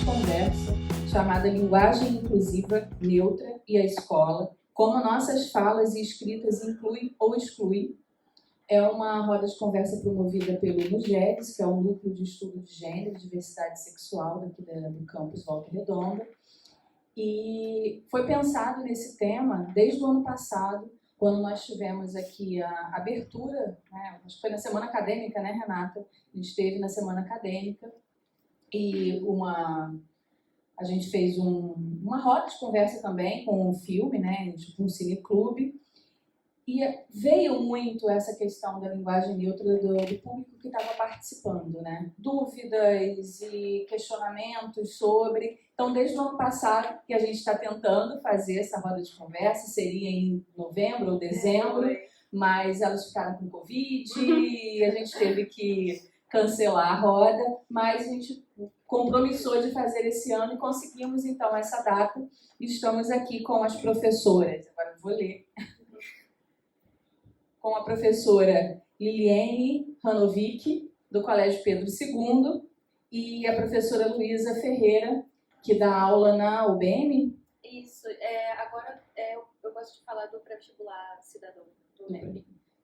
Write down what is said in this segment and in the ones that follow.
de conversa chamada Linguagem Inclusiva, Neutra e a Escola, como nossas falas e escritas incluem ou excluem. É uma roda de conversa promovida pelo NUGERES, que é um núcleo de estudo de gênero e diversidade sexual daqui do campus Volta Redonda. E foi pensado nesse tema desde o ano passado, quando nós tivemos aqui a abertura, né? Acho que foi na Semana Acadêmica, né, Renata? A gente esteve na Semana Acadêmica e a gente fez uma roda de conversa também com um filme, né, tipo um cineclube, e veio muito essa questão da linguagem neutra do público que estava participando, né? Dúvidas e questionamentos sobre. Então, desde o ano passado que a gente está tentando fazer essa roda de conversa, seria em novembro ou dezembro, mas elas ficaram com Covid e a gente teve que cancelar a roda, mas a gente compromissou de fazer esse ano e conseguimos, então, essa data. Estamos aqui com as professoras, agora eu vou ler, com a professora Liliane Hanovic, do Colégio Pedro II, e a professora Luísa Ferreira, que dá aula na UBM. Isso, agora eu gosto de falar do pré-vestibular cidadão.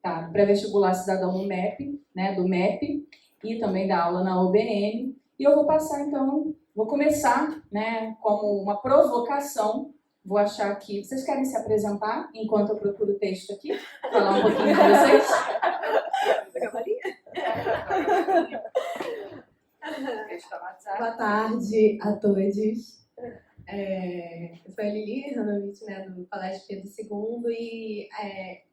Tá, pré-vestibular cidadão no MEP, né, do MEP, e também dá aula na UBM. E eu vou passar, então, vou começar, né, como uma provocação. Vou achar que... Vocês querem se apresentar enquanto eu procuro o texto aqui? Falar um pouquinho de vocês? Boa tarde a todos. Eu sou a Lili Hanovic, né, do Colégio Pedro II, e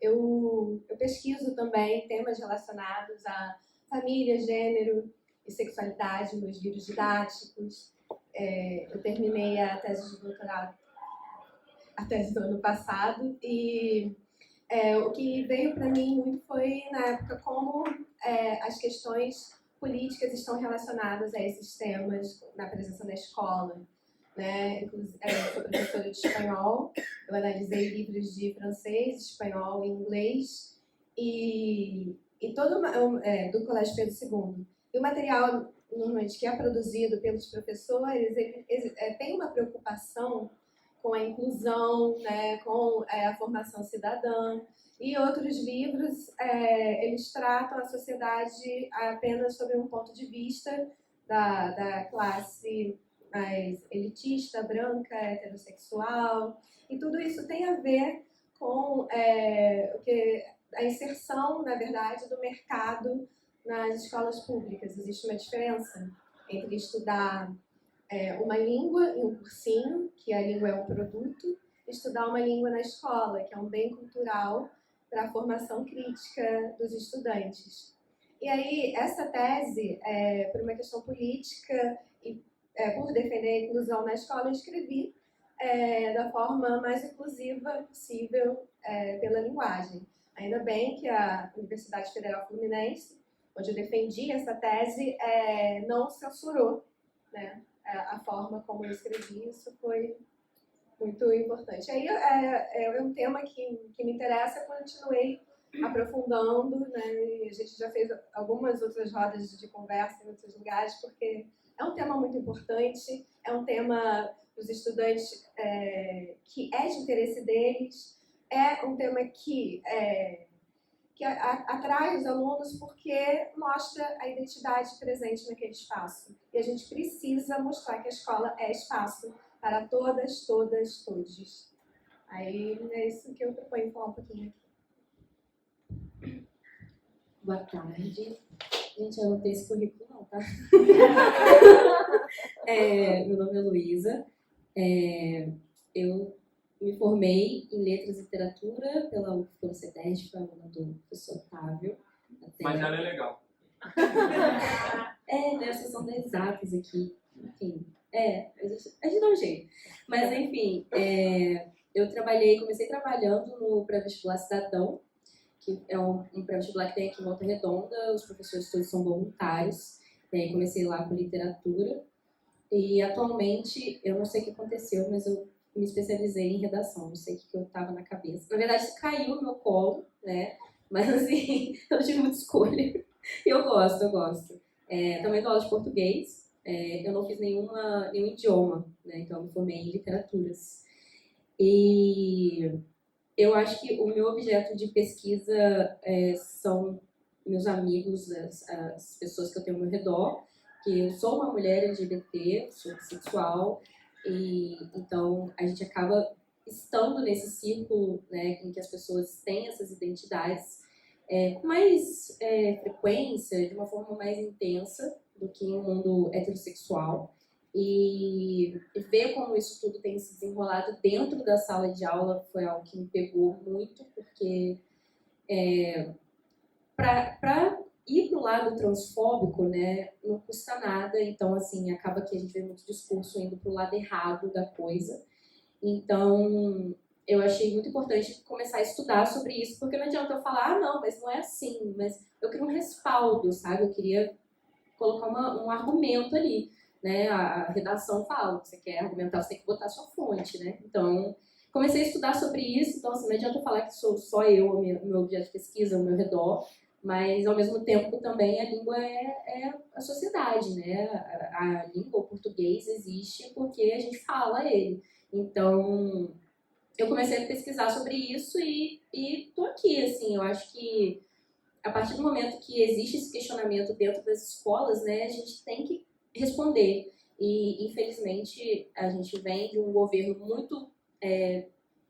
eu pesquiso também temas relacionados a família, gênero e sexualidade nos livros didáticos. Eu terminei a tese de doutorado do ano passado e o que veio para mim muito foi, na época, como as questões políticas estão relacionadas a esses temas na presença na escola. Né? Inclusive, eu sou professora de espanhol, eu analisei livros de francês, espanhol e inglês, e todo do Colégio Pedro II. E o material, normalmente, que é produzido pelos professores, ele tem uma preocupação com a inclusão, né, com a formação cidadã. E outros livros, eles tratam a sociedade apenas sob um ponto de vista da classe mais elitista, branca, heterossexual. E tudo isso tem a ver com a inserção, na verdade, do mercado nas escolas públicas. Existe uma diferença entre estudar uma língua em um cursinho, que a língua é um produto, e estudar uma língua na escola, que é um bem cultural para a formação crítica dos estudantes. E aí, essa tese, por uma questão política e por defender a inclusão na escola, eu escrevi da forma mais inclusiva possível pela linguagem. Ainda bem que a Universidade Federal Fluminense, onde eu defendi essa tese, não censurou, né, a forma como eu escrevi. Isso foi muito importante. Aí é um tema que me interessa, eu continuei aprofundando, né, e a gente já fez algumas outras rodas de conversa em outros lugares, porque é um tema muito importante, é um tema dos estudantes que é de interesse deles, é um tema que atrai os alunos porque mostra a identidade presente naquele espaço. E a gente precisa mostrar que a escola é espaço para todas, todos. Aí é isso que eu proponho falar um pouquinho aqui. Boa tarde. Gente, eu não tenho esse currículo não, tá? Meu nome é Luísa. Eu me formei em Letras e Literatura pelo CETESB, foi aluna do professor Otávio. Mas ela é legal. Né, vocês são das exatas aqui. Enfim, a gente dá um jeito. Mas, enfim, eu comecei trabalhando no pré-vestibular cidadão, que é um pré-vestibular que tem aqui em Volta Redonda, os professores todos são voluntários. Comecei lá com literatura e atualmente, eu não sei o que aconteceu, mas eu me especializei em redação, não sei o que eu estava na cabeça. Na verdade, isso caiu no meu colo, né? Mas assim, eu não tive muita escolha. E eu gosto. Também dou aula de português, eu não fiz nenhum idioma, né? Então eu me formei em literaturas. E eu acho que o meu objeto de pesquisa são meus amigos, as pessoas que eu tenho ao meu redor, que eu sou uma mulher LGBT, sou bissexual, e então a gente acaba estando nesse círculo, né, em que as pessoas têm essas identidades com mais frequência, de uma forma mais intensa do que em um mundo heterossexual. E ver como isso tudo tem se desenrolado dentro da sala de aula foi algo que me pegou muito, porque para ir para o lado transfóbico, né, não custa nada. Então, assim, acaba que a gente vê muito discurso indo para o lado errado da coisa. Então, eu achei muito importante começar a estudar sobre isso, porque não adianta eu falar, não, mas não é assim. Mas eu queria um respaldo, sabe? Eu queria colocar um argumento ali, né? A redação fala, você quer argumentar, você tem que botar a sua fonte, né? Então, comecei a estudar sobre isso. Então, assim, não adianta eu falar que sou só eu, o meu objeto de pesquisa, ao meu redor, mas, ao mesmo tempo, também a língua é a sociedade, né? A língua, o português, existe porque a gente fala ele. Então, eu comecei a pesquisar sobre isso e tô aqui, assim, eu acho que a partir do momento que existe esse questionamento dentro das escolas, né, a gente tem que responder. E, infelizmente, a gente vem de um governo muito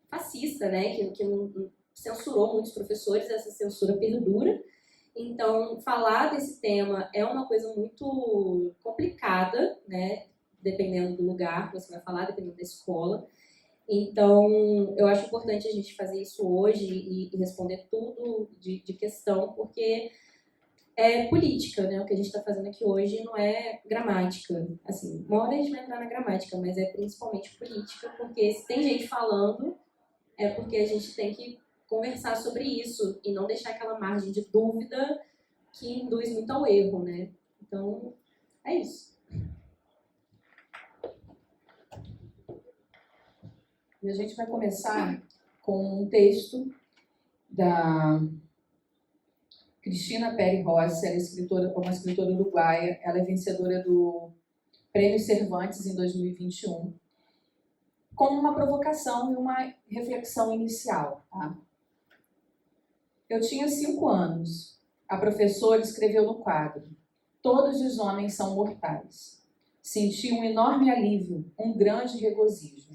fascista, né, que censurou muitos professores, essa censura perdura. Então, falar desse tema é uma coisa muito complicada, né, dependendo do lugar que você vai falar, dependendo da escola. Então, eu acho importante a gente fazer isso hoje e responder tudo de questão, porque é política, né? O que a gente está fazendo aqui hoje não é gramática. Assim, uma hora a gente vai entrar na gramática, mas é principalmente política, porque se tem gente falando, é porque a gente tem que conversar sobre isso e não deixar aquela margem de dúvida que induz muito ao erro, né? Então, é isso. E a gente vai começar com um texto da Cristina Peri Rossi. Ela é uma escritora uruguaia. Ela é vencedora do Prêmio Cervantes em 2021, como uma provocação e uma reflexão inicial. Tá? Eu tinha 5 anos. A professora escreveu no quadro: todos os homens são mortais. Senti um enorme alívio, um grande regozijo.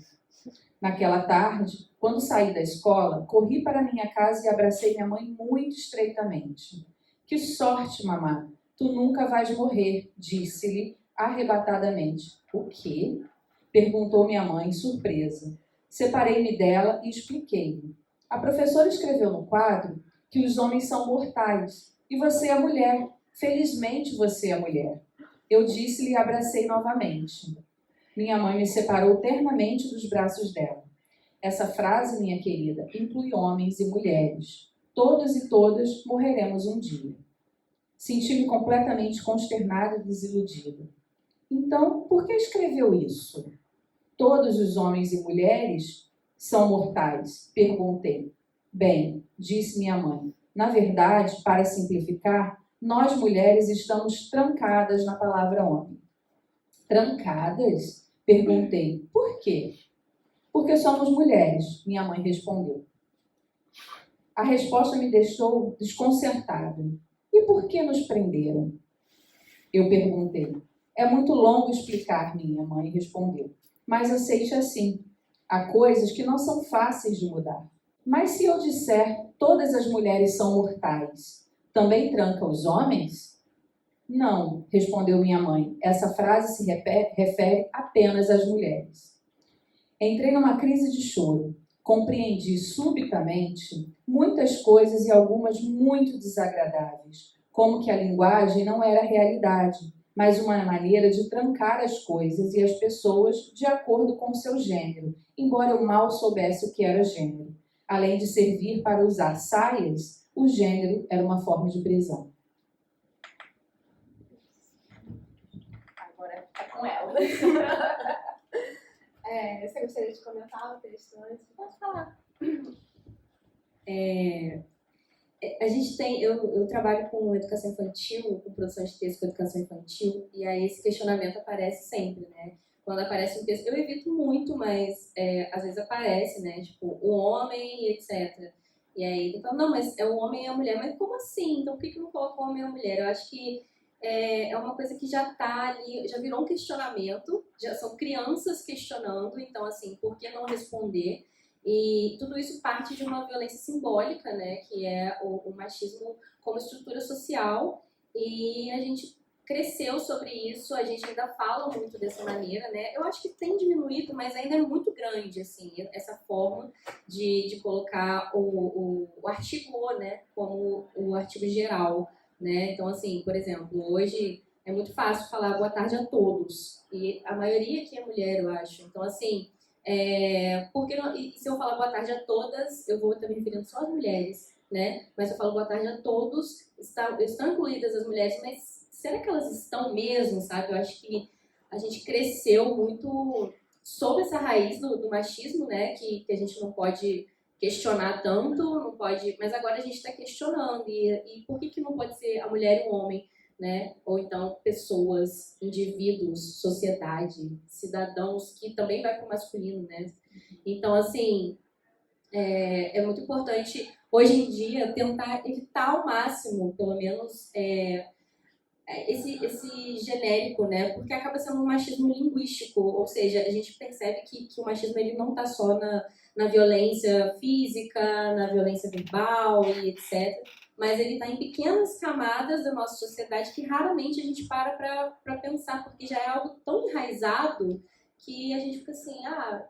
Naquela tarde, quando saí da escola, corri para minha casa e abracei minha mãe muito estreitamente. Que sorte, mamá! Tu nunca vais morrer, disse-lhe arrebatadamente. O quê? Perguntou minha mãe, surpresa. Separei-me dela e expliquei-lhe. A professora escreveu no quadro que os homens são mortais e você é mulher. Felizmente você é mulher. Eu disse-lhe e abracei novamente. Minha mãe me separou ternamente dos braços dela. Essa frase, minha querida, inclui homens e mulheres. Todos e todas morreremos um dia. Senti-me completamente consternada e desiludida. Então, por que escreveu isso? Todos os homens e mulheres são mortais? Perguntei. Bem, disse minha mãe, na verdade, para simplificar, nós mulheres estamos trancadas na palavra homem. Trancadas? Perguntei. Por quê? Porque somos mulheres, minha mãe respondeu. A resposta me deixou desconcertada. E por que nos prenderam? Eu perguntei. É muito longo explicar, minha mãe respondeu. Mas aceite assim. Há coisas que não são fáceis de mudar. Mas se eu disser todas as mulheres são mortais, também tranca os homens? Não, respondeu minha mãe. Essa frase se refere apenas às mulheres. Entrei numa crise de choro. Compreendi subitamente muitas coisas e algumas muito desagradáveis, como que a linguagem não era realidade, mas uma maneira de trancar as coisas e as pessoas de acordo com seu gênero, embora eu mal soubesse o que era gênero. Além de servir para usar saias, o gênero era uma forma de prisão. Agora tá com ela. Você gostaria de comentar o texto antes? Posso falar. A gente tem, eu trabalho com educação infantil, com produção de texto com educação infantil, e aí esse questionamento aparece sempre, né? Quando aparece um texto, eu evito muito, mas às vezes aparece, né? Tipo, o homem, etc. E aí ele fala, não, mas é o homem e a mulher. Mas como assim? Então por que não coloca o homem e a mulher? Eu acho que é uma coisa que já tá ali, já virou um questionamento, já são crianças questionando, então assim, por que não responder? E tudo isso parte de uma violência simbólica, né, que é o machismo como estrutura social, e a gente cresceu sobre isso, a gente ainda fala muito dessa maneira, né? Eu acho que tem diminuído, mas ainda é muito grande, assim, essa forma de colocar o artigo O, né, como o artigo geral, né? Então, assim, por exemplo, hoje é muito fácil falar boa tarde a todos, e a maioria aqui é mulher, eu acho. Então, assim, porque não, e se eu falar boa tarde a todas, eu vou estar me referindo só às mulheres, né? Mas se eu falo boa tarde a todos, estão incluídas as mulheres, mas será que elas estão mesmo, sabe? Eu acho que a gente cresceu muito sob essa raiz do machismo, né? Que a gente não pode questionar tanto, não pode, mas agora a gente está questionando, e por que não pode ser a mulher e o homem, né? Ou então pessoas, indivíduos, sociedade, cidadãos, que também vai para o masculino, né? Então, assim, é muito importante, hoje em dia, tentar evitar ao máximo, pelo menos, esse genérico, né? Porque acaba sendo um machismo linguístico, ou seja, a gente percebe que o machismo ele não está só na violência física, na violência verbal e etc., mas ele está em pequenas camadas da nossa sociedade que raramente a gente para pensar, porque já é algo tão enraizado que a gente fica assim,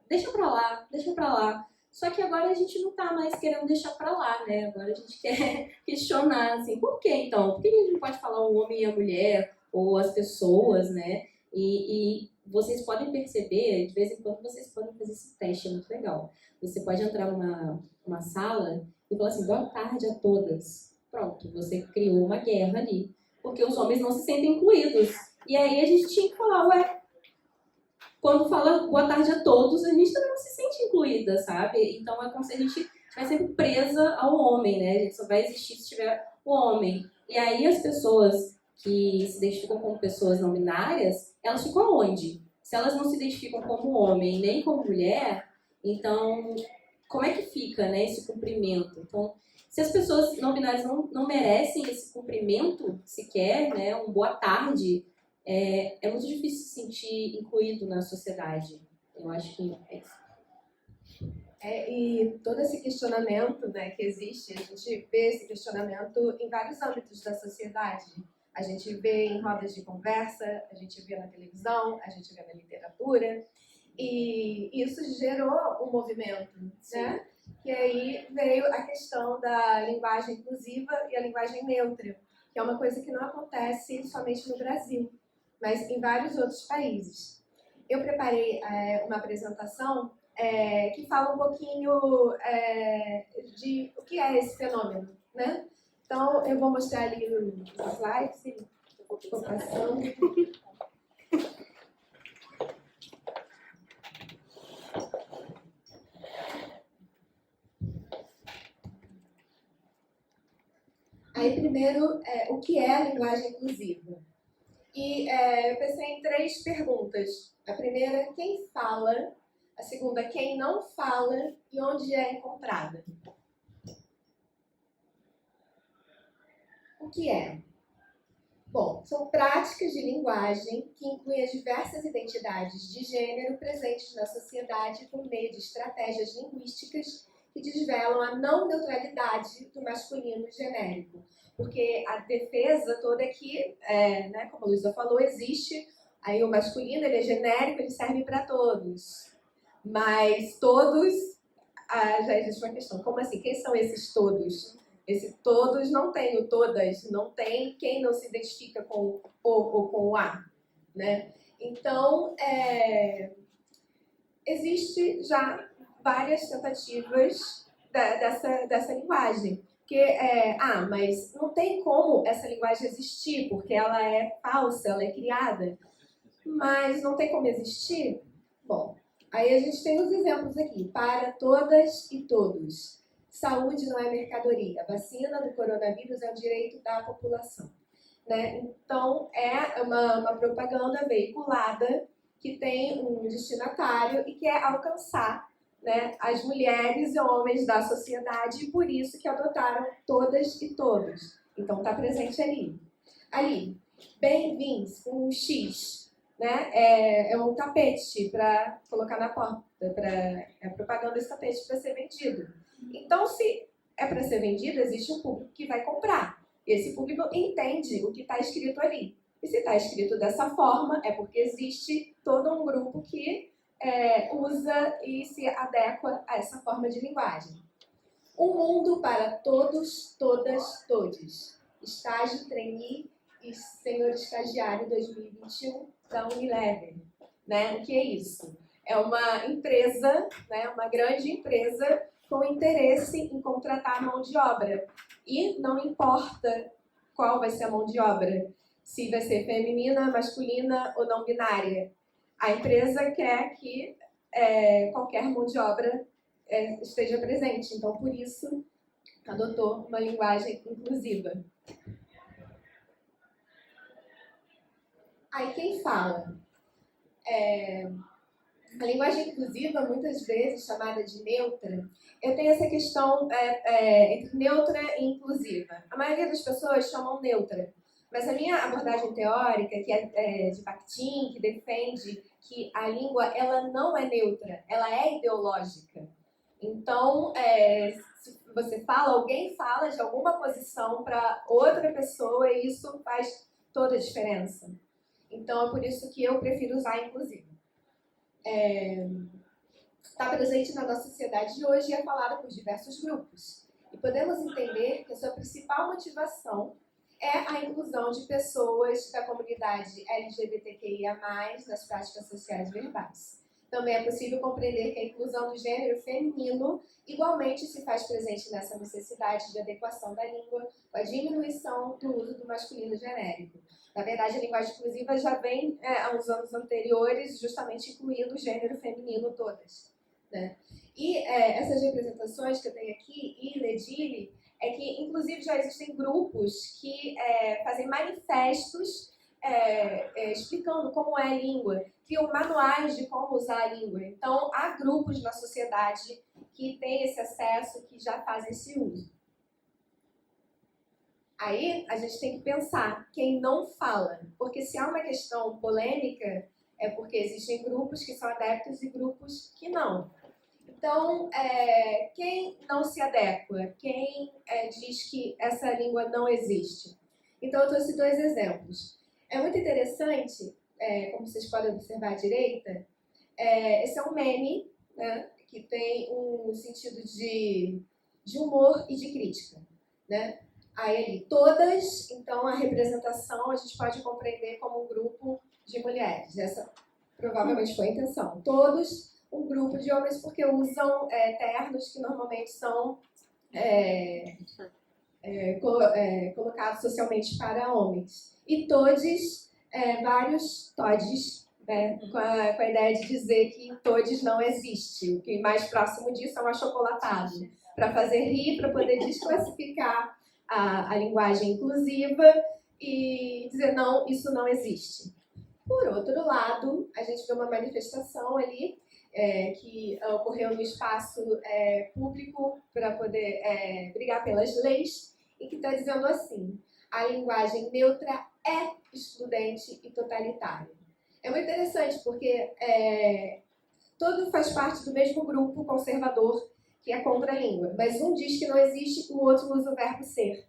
deixa pra lá, deixa pra lá. Só que agora a gente não tá mais querendo deixar pra lá, né? Agora a gente quer questionar, assim, por que então? Por que a gente não pode falar o homem e a mulher, ou as pessoas, né? E vocês podem perceber, de vez em quando vocês podem fazer esse teste, é muito legal. Você pode entrar numa sala e falar assim, boa tarde a todas. Pronto, você criou uma guerra ali, porque os homens não se sentem incluídos. E aí a gente tinha que falar, ué, quando fala boa tarde a todos, a gente também não se sente incluída, sabe? Então é como se a gente estivesse sempre presa ao homem, né? A gente só vai existir se tiver o homem. E aí as pessoas que se identificam como pessoas não binárias, elas ficam onde? Se elas não se identificam como homem nem como mulher, então como é que fica, né, esse cumprimento? Então, se as pessoas não binárias não merecem esse cumprimento sequer, né, um boa tarde, é muito difícil se sentir incluído na sociedade. Eu acho que é isso. E todo esse questionamento, né, que existe, a gente vê esse questionamento em vários âmbitos da sociedade. A gente vê em rodas de conversa, a gente vê na televisão, a gente vê na literatura. E isso gerou um movimento, né? Que aí veio a questão da linguagem inclusiva e a linguagem neutra, que é uma coisa que não acontece somente no Brasil, mas em vários outros países. Eu preparei uma apresentação que fala um pouquinho de o que é esse fenômeno, né? Então, eu vou mostrar ali os slides, vou passando. Aí, primeiro, o que é a linguagem inclusiva? E eu pensei em 3 perguntas. A primeira, quem fala? A segunda, quem não fala e onde é encontrada? O que é? Bom, são práticas de linguagem que incluem as diversas identidades de gênero presentes na sociedade por meio de estratégias linguísticas que desvelam a não neutralidade do masculino genérico. Porque a defesa toda é que, né, como a Luísa falou, existe aí o masculino, ele é genérico, ele serve para todos. Mas todos, já existe uma questão, como assim? Quem são esses todos? Esse todos não tem o todas, não tem quem não se identifica com o ou com o a, né? Então, existe já várias tentativas dessa linguagem. Porque, mas não tem como essa linguagem existir, porque ela é falsa, ela é criada. Mas não tem como existir? Bom, aí a gente tem os exemplos aqui. Para todas e todos. saúde não é mercadoria, a vacina do coronavírus é um direito da população. Né? Então, é uma propaganda veiculada que tem um destinatário e quer alcançar, né, as mulheres e homens da sociedade, e por isso que adotaram todas e todos. Então, está presente ali. Ali, bem-vindos, com um X, né? É um tapete para colocar na porta, é propaganda desse tapete para ser vendido. Então, se é para ser vendido, existe um público que vai comprar. Esse público entende o que está escrito ali. E se está escrito dessa forma, é porque existe todo um grupo que usa e se adequa a essa forma de linguagem. Um mundo para todos, todas, todes. Estágio, trainee e senhor estagiário 2021 da Unilever. Né? O que é isso? É uma empresa, né, uma grande empresa com interesse em contratar mão de obra. E não importa qual vai ser a mão de obra, se vai ser feminina, masculina ou não binária. A empresa quer que qualquer mão de obra esteja presente. Então, por isso, adotou uma linguagem inclusiva. Aí, quem fala? A linguagem inclusiva, muitas vezes chamada de neutra, eu tenho essa questão entre neutra e inclusiva. A maioria das pessoas chamam neutra, mas a minha abordagem teórica, que é de Bakhtin, que defende que a língua ela não é neutra, ela é ideológica. Então, se você fala, alguém fala de alguma posição para outra pessoa e isso faz toda a diferença. Então, é por isso que eu prefiro usar inclusiva. Está presente na nossa sociedade de hoje e é falada por diversos grupos. E podemos entender que a sua principal motivação é a inclusão de pessoas da comunidade LGBTQIA+, nas práticas sociais e verbais. Também é possível compreender que a inclusão do gênero feminino igualmente se faz presente nessa necessidade de adequação da língua com a diminuição do uso do masculino genérico. Na verdade, a linguagem inclusiva já vem, há uns anos anteriores, justamente incluindo o gênero feminino todas. Né? E essas representações que eu tenho aqui, e Ledile, é que, inclusive, já existem grupos que fazem manifestos explicando como é a língua, criam manuais de como usar a língua. Então, há grupos na sociedade que têm esse acesso, que já fazem esse uso. Aí, a gente tem que pensar quem não fala, porque se há uma questão polêmica, é porque existem grupos que são adeptos e grupos que não. Então, quem não se adequa? Quem diz que essa língua não existe? Então, eu trouxe dois exemplos. É muito interessante, como vocês podem observar à direita, esse é um meme, né, que tem um sentido de humor e de crítica. Né? Aí, ali, todas, então, a representação a gente pode compreender como um grupo de mulheres. Essa provavelmente foi a intenção. Todos, um grupo de homens, porque usam ternos que normalmente são colocados socialmente para homens. E todes, vários todes, né, com a ideia de dizer que todes não existe. O que mais próximo disso é um achocolatado, para fazer rir, para poder desclassificar a linguagem inclusiva e dizer, não, isso não existe. Por outro lado, a gente vê uma manifestação ali que ocorreu no espaço público para poder brigar pelas leis e que está dizendo assim, a linguagem neutra é excludente e totalitária. É muito interessante porque todo faz parte do mesmo grupo conservador que é contra a língua, mas um diz que não existe, o outro usa o verbo ser.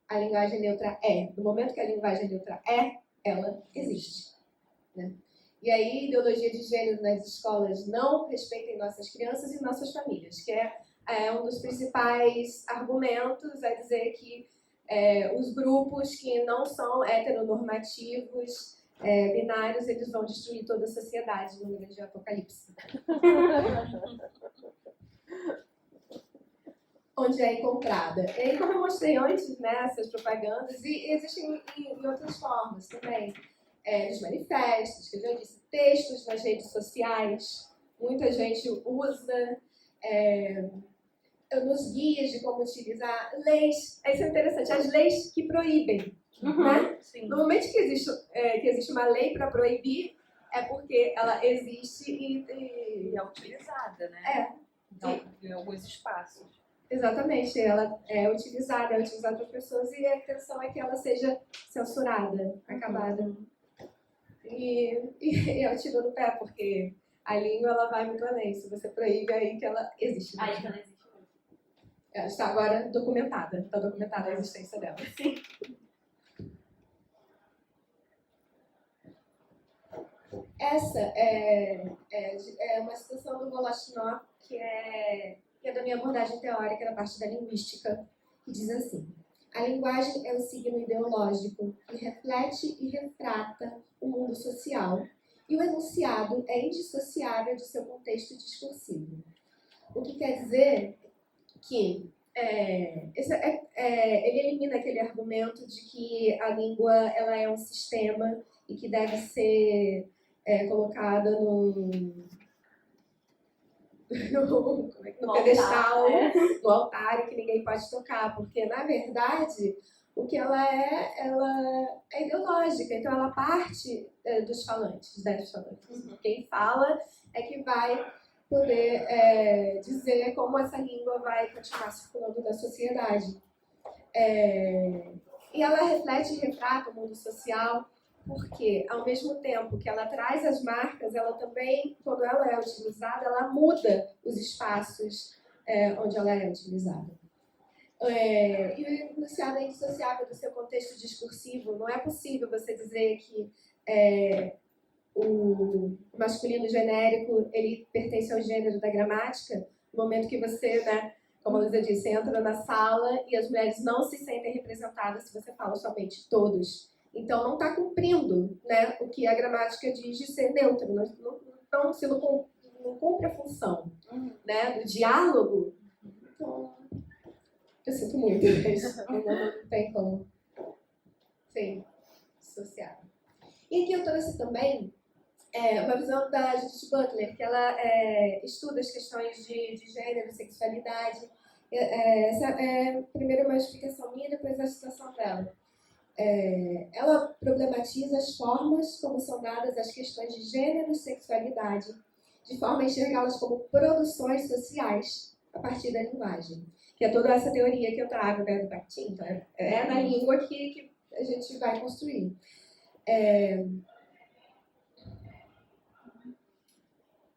A linguagem neutra é. No momento que a linguagem neutra ela existe. Né? E aí, ideologia de gênero nas escolas não respeitem nossas crianças e nossas famílias, que é um dos principais argumentos, é dizer que os grupos que não são heteronormativos, binários, eles vão destruir toda a sociedade no grande apocalipse. Onde é encontrada. E aí, como eu mostrei antes, né, essas propagandas, e existem em outras formas também. Nos manifestos, que eu já disse, textos nas redes sociais, muita gente usa, nos guias de como utilizar leis. Isso é interessante, as leis que proíbem. Né? Sim. Normalmente que existe uma lei para proibir é porque ela existe E é utilizada, né? Então, em alguns espaços. Exatamente, ela é utilizada por pessoas e a intenção é que ela seja censurada, acabada. E é o tiro no pé, porque a língua ela vai muito além. Se você proíbe, é aí que ela existe. Aí que ela existe mesmo. Ela está agora documentada. Está documentada a existência dela. Sim. Essa é uma citação do Voloshinov, que é da minha abordagem teórica da parte da linguística, que diz assim: a linguagem é um signo ideológico que reflete e retrata o mundo social, e o enunciado é indissociável de seu contexto discursivo. O que quer dizer que ele elimina aquele argumento de que a língua ela é um sistema e que deve ser colocada no pedestal, no altar, que ninguém pode tocar, porque na verdade o que ela é ideológica, então ela parte dos falantes, das falantes. Quem fala é que vai poder dizer como essa língua vai continuar circulando na sociedade. E ela reflete e retrata o mundo social, porque ao mesmo tempo que ela traz as marcas, ela também, quando ela é utilizada, ela muda os espaços onde ela é utilizada. E o enunciado é indissociável do seu contexto discursivo. Não é possível você dizer que o masculino genérico ele pertence ao gênero da gramática, no momento que você, né, como a Luísa disse, entra na sala e as mulheres não se sentem representadas se você fala somente todos. Então, não está cumprindo, né, o que a gramática diz de ser neutro. Então, se não cumpre a função né, do diálogo, então, eu sinto muito, mas não tem como ser dissociado. E aqui eu trouxe também uma visão da Judith Butler, que ela estuda as questões de gênero, sexualidade. Essa é primeiro uma explicação minha, depois a citação dela. Ela problematiza as formas como são dadas as questões de gênero e sexualidade, de forma a enxergá-las como produções sociais a partir da linguagem. Que é toda essa teoria que eu trago, né, do Bakhtin. Então, é na língua que a gente vai construir.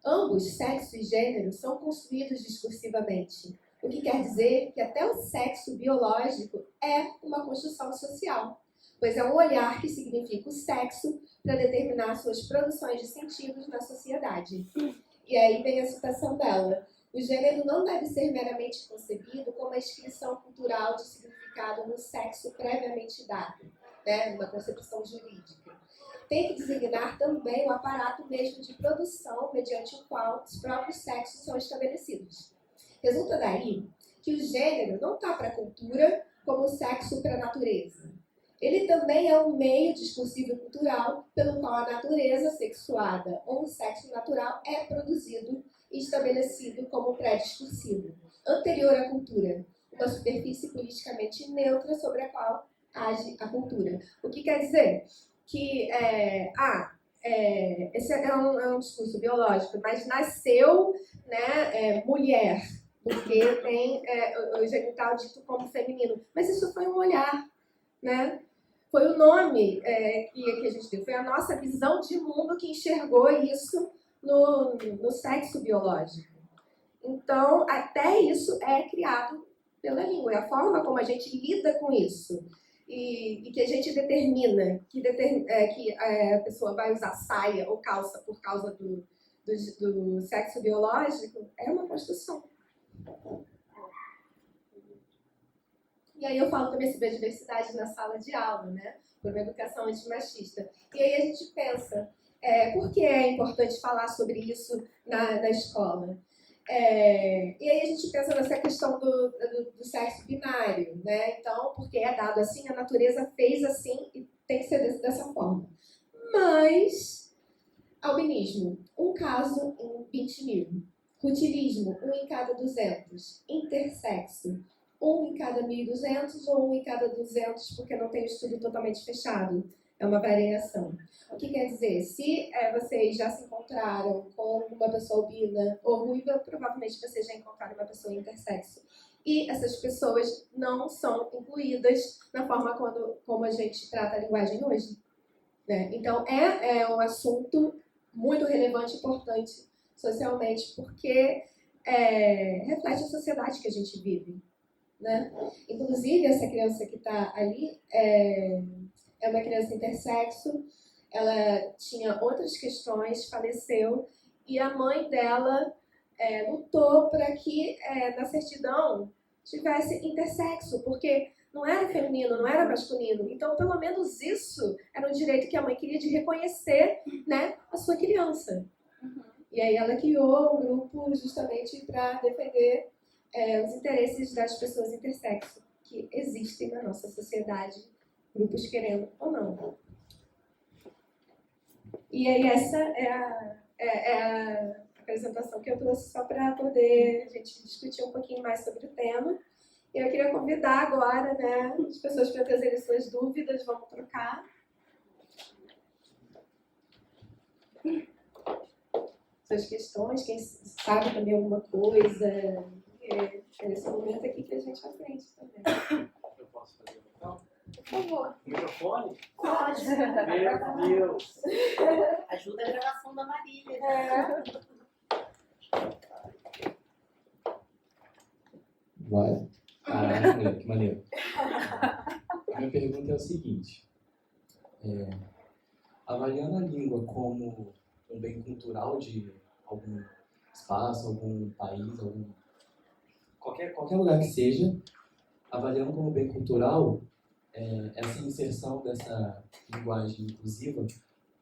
Ambos, sexo e gênero, são construídos discursivamente, o que quer dizer que até o sexo biológico é uma construção social, pois é um olhar que significa o sexo para determinar suas produções de sentidos na sociedade. E aí vem a citação dela. O gênero não deve ser meramente concebido como a inscrição cultural de significado no sexo previamente dado, né, uma concepção jurídica. Tem que designar também o aparato mesmo de produção mediante o qual os próprios sexos são estabelecidos. Resulta daí que o gênero não está para a cultura como o sexo para a natureza. Ele também é um meio discursivo e cultural pelo qual a natureza sexuada ou o sexo natural é produzido e estabelecido como pré-discursivo, anterior à cultura, uma superfície politicamente neutra sobre a qual age a cultura. O que quer dizer? Que esse é um discurso biológico, mas nasceu, né, mulher, porque tem o genital dito como feminino. Mas isso foi um olhar, né? Foi o nome que a gente deu, foi a nossa visão de mundo que enxergou isso no sexo biológico. Então, até isso é criado pela língua, é a forma como a gente lida com isso. E que a gente determina que a pessoa vai usar saia ou calça por causa do sexo biológico, é uma construção. E aí eu falo também sobre a diversidade na sala de aula, né? Por uma educação antimachista. E aí a gente pensa, por que é importante falar sobre isso na escola? E aí a gente pensa nessa questão do sexo binário, né? Então, porque é dado assim, a natureza fez assim e tem que ser dessa forma. Mas, albinismo, um caso em 20 mil. Rutilismo, 1 em cada 200. Intersexo, 1 em cada 1.200 ou 1 em cada 200, porque não tem estudo totalmente fechado. É uma variação. O que quer dizer? Se vocês já se encontraram com uma pessoa albina ou ruiva, provavelmente vocês já encontraram uma pessoa intersexo. E essas pessoas não são incluídas na forma como a gente trata a linguagem hoje. Né? Então, é um assunto muito relevante e importante socialmente, porque reflete a sociedade que a gente vive. Né? Inclusive, essa criança que está ali é uma criança intersexo, ela tinha outras questões, faleceu, e a mãe dela lutou para que na certidão tivesse intersexo, porque não era feminino, não era masculino. Então, pelo menos isso era um direito que a mãe queria de reconhecer, né, a sua criança. E aí ela criou um grupo justamente para defender os interesses das pessoas intersexo que existem na nossa sociedade, grupos querendo ou não. E aí essa é a apresentação que eu trouxe só para poder a gente discutir um pouquinho mais sobre o tema. E eu queria convidar agora, né, as pessoas para trazerem suas dúvidas, vamos trocar. Suas questões, quem sabe também alguma coisa. É nesse momento aqui que a gente aprende também. Eu posso fazer o microfone? Por favor. O microfone? Pode. Meu Deus! Ajuda a gravação da Marília. Vai. Que maneiro. A minha pergunta é o seguinte. Avaliando a língua como um bem cultural de algum espaço, algum país, qualquer lugar que seja, avaliando como bem cultural, essa inserção dessa linguagem inclusiva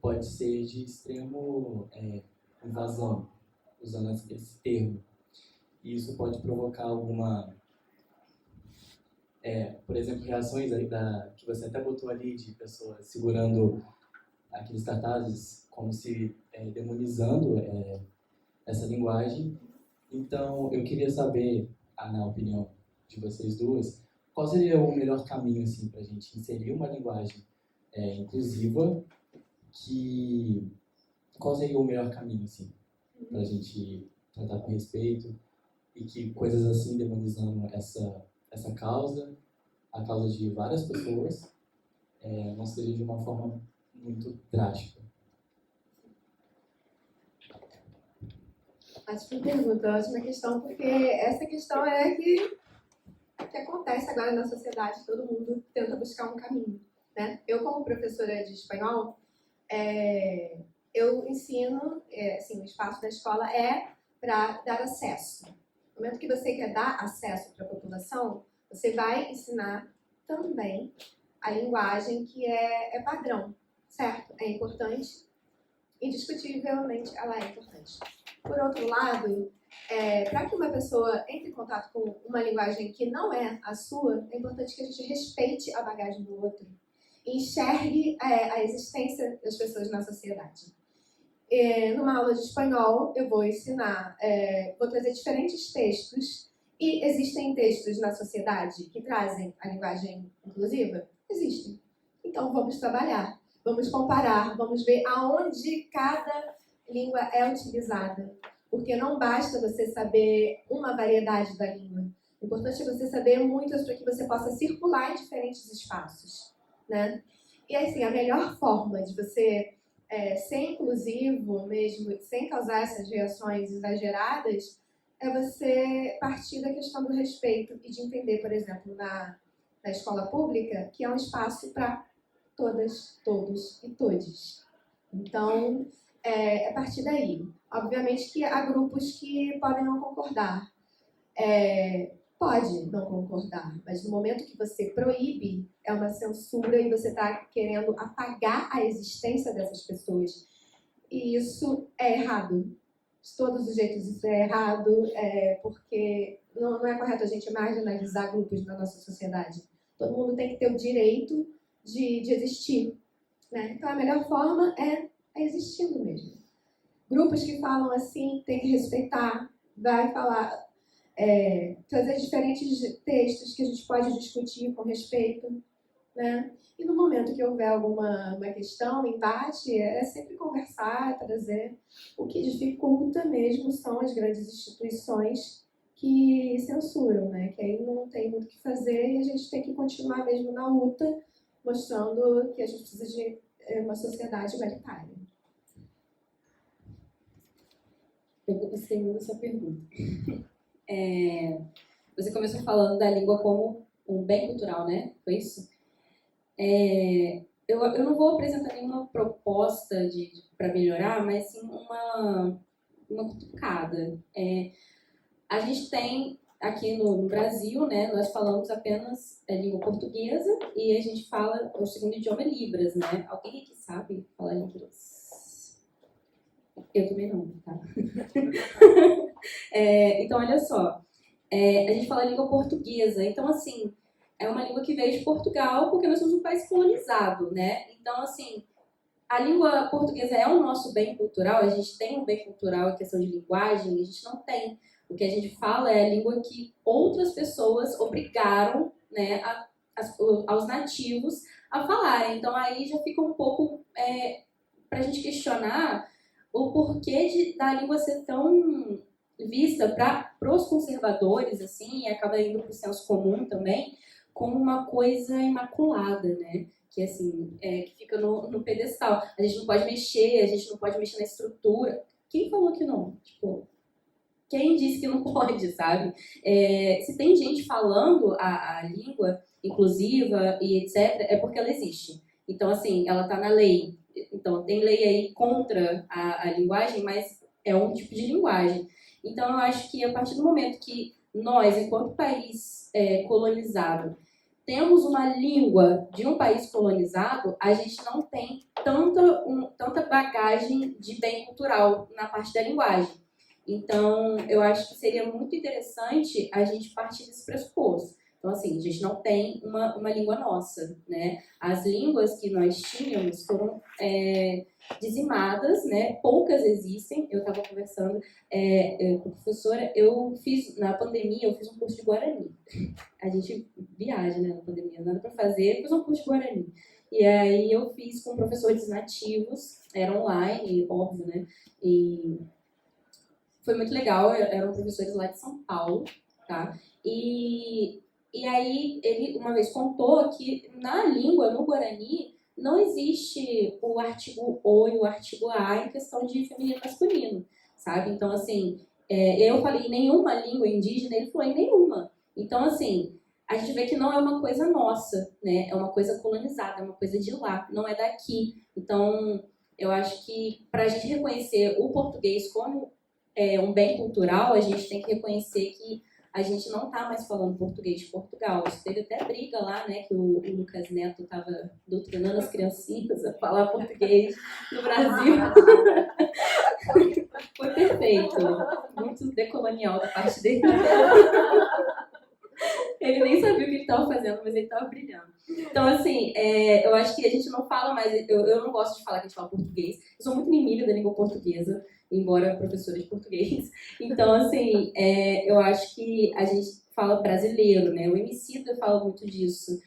pode ser de extremo invasão, usando esse termo. E isso pode provocar alguma, por exemplo, reações aí que você até botou ali de pessoas segurando aqueles cartazes como se demonizando essa linguagem. Então, eu queria saber, na opinião de vocês duas, qual seria o melhor caminho assim, para a gente inserir uma linguagem inclusiva, qual seria o melhor caminho assim, para a gente tratar com respeito e que coisas assim demonizando essa causa, a causa de várias pessoas, não seja de uma forma muito drástica. Ótima pergunta, ótima questão, porque essa questão é que acontece agora na sociedade, todo mundo tenta buscar um caminho. Né? Eu, como professora de espanhol, eu ensino, assim, o espaço da escola é para dar acesso. No momento que você quer dar acesso para a população, você vai ensinar também a linguagem que é padrão, certo? É importante, indiscutivelmente ela é importante. Por outro lado, para que uma pessoa entre em contato com uma linguagem que não é a sua, é importante que a gente respeite a bagagem do outro e enxergue a existência das pessoas na sociedade. Numa aula de espanhol, eu vou ensinar, vou trazer diferentes textos, e existem textos na sociedade que trazem a linguagem inclusiva? Existem. Então, vamos trabalhar, vamos comparar, vamos ver aonde cada língua é utilizada. Porque não basta você saber uma variedade da língua. O importante é você saber muitas para que você possa circular em diferentes espaços. Né? E assim, a melhor forma de você ser inclusivo mesmo, sem causar essas reações exageradas, é você partir da questão do respeito e de entender, por exemplo, na escola pública, que é um espaço para todas, todos e todes. Então, a partir daí. Obviamente que há grupos que podem não concordar. Pode não concordar, mas no momento que você proíbe, é uma censura e você está querendo apagar a existência dessas pessoas. E isso é errado. De todos os jeitos isso é errado, porque não é correto a gente marginalizar grupos na nossa sociedade. Todo mundo tem que ter o direito de existir. Né? Então a melhor forma é existindo mesmo. Grupos que falam assim tem que respeitar, vai falar, trazer diferentes textos que a gente pode discutir com respeito, né? E no momento que houver alguma uma questão, embate, é sempre conversar, trazer. O que dificulta mesmo são as grandes instituições que censuram, né? Que aí não tem muito o que fazer e a gente tem que continuar mesmo na luta, mostrando que a gente precisa de uma sociedade igualitária. Eu gostei muito da sua pergunta. Você começou falando da língua como um bem cultural, né? Foi isso? Eu não vou apresentar nenhuma proposta para melhorar, mas sim uma cutucada. A gente tem aqui no Brasil, né, nós falamos apenas língua portuguesa e a gente fala o segundo idioma é Libras, né? Alguém aqui sabe falar Libras? Eu também não, tá? Então, olha só, a gente fala língua portuguesa, então, assim, é uma língua que veio de Portugal porque nós somos um país colonizado, né? Então, assim, a língua portuguesa é o nosso bem cultural, a gente tem um bem cultural em questão de linguagem, a gente não tem. O que a gente fala é a língua que outras pessoas obrigaram, né, aos nativos a falarem. Então, aí já fica um pouco para a gente questionar o porquê da língua ser tão vista para os conservadores, assim, e acaba indo para o senso comum também, como uma coisa imaculada, né? Que, assim, que fica no pedestal. A gente não pode mexer, a gente não pode mexer na estrutura. Quem falou que não? Tipo, quem disse que não pode, sabe? Se tem gente falando a língua inclusiva e etc., é porque ela existe. Então, assim, ela está na lei. Então, tem lei aí contra a linguagem, mas é um tipo de linguagem. Então, eu acho que a partir do momento que nós, enquanto país colonizado, temos uma língua de um país colonizado, a gente não tem tanta bagagem de bem cultural na parte da linguagem. Então, eu acho que seria muito interessante a gente partir desse pressuposto. Então, assim, a gente não tem uma língua nossa, né? As línguas que nós tínhamos foram dizimadas, né? Poucas existem. Eu estava conversando com a professora, na pandemia, eu fiz um curso de Guarani. A gente viaja, né, na pandemia, nada para fazer, eu fiz um curso de Guarani. E aí eu fiz com professores nativos, era online, óbvio, né? E foi muito legal, eram professores lá de São Paulo, tá? E aí ele uma vez contou que na língua, no Guarani, não existe o artigo o e o artigo a em questão de feminino e masculino, sabe? Então, assim, eu falei em nenhuma língua indígena, ele falou em nenhuma. Então, assim, a gente vê que não é uma coisa nossa, né? É uma coisa colonizada, é uma coisa de lá, não é daqui. Então, eu acho que para a gente reconhecer o português como um bem cultural, a gente tem que reconhecer que a gente não está mais falando português de Portugal. Isso teve até briga lá, né, que o Lucas Neto estava doutrinando as criancinhas a falar português no Brasil. Foi perfeito. Muito decolonial da parte dele. Ele nem sabia o que ele estava fazendo, mas ele estava brilhando. Então, assim, eu acho que a gente não fala mais... Eu não gosto de falar que a gente fala português. Eu sou muito inimiga da língua portuguesa, embora professora de português. Então, assim, eu acho que a gente fala brasileiro, né? O Emicida fala muito disso,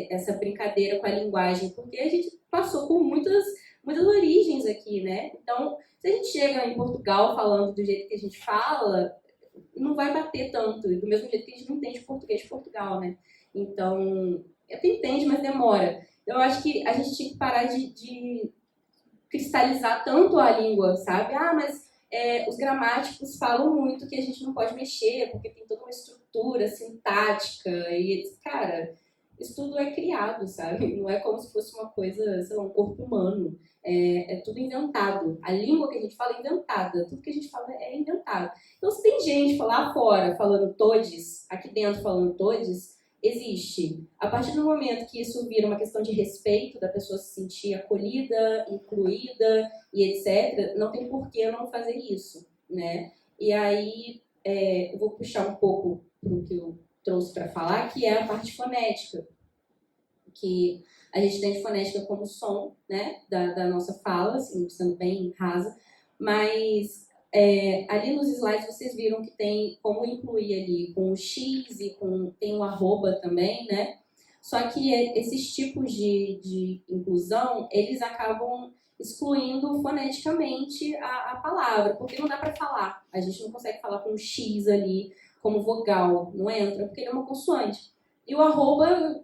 essa brincadeira com a linguagem, porque a gente passou por muitas origens aqui, né? Então, se a gente chega em Portugal falando do jeito que a gente fala, não vai bater tanto, do mesmo jeito que a gente não entende português de Portugal, né? Então, até entende, mas demora. Eu acho que a gente tinha que parar de cristalizar tanto a língua, sabe? Mas os gramáticos falam muito que a gente não pode mexer, porque tem toda uma estrutura sintática, e, cara, isso tudo é criado, sabe? Não é como se fosse uma coisa, sei lá, um corpo humano. É tudo inventado. A língua que a gente fala é inventada. Tudo que a gente fala é inventado. Então, se tem gente lá fora falando todes, aqui dentro falando todes, existe. A partir do momento que isso vira uma questão de respeito, da pessoa se sentir acolhida, incluída e etc., não tem por que eu não fazer isso, né? E aí, eu vou puxar um pouco para o que eu trouxe para falar, que é a parte fonética. Que a gente tem fonética como som, né, da nossa fala, assim, sendo bem rasa, mas ali nos slides vocês viram que tem como incluir ali com o X e tem o arroba também, né? Só que esses tipos de inclusão, eles acabam excluindo foneticamente a palavra, porque não dá para falar. A gente não consegue falar com o X ali como vogal, não entra, porque ele é uma consoante. E o arroba,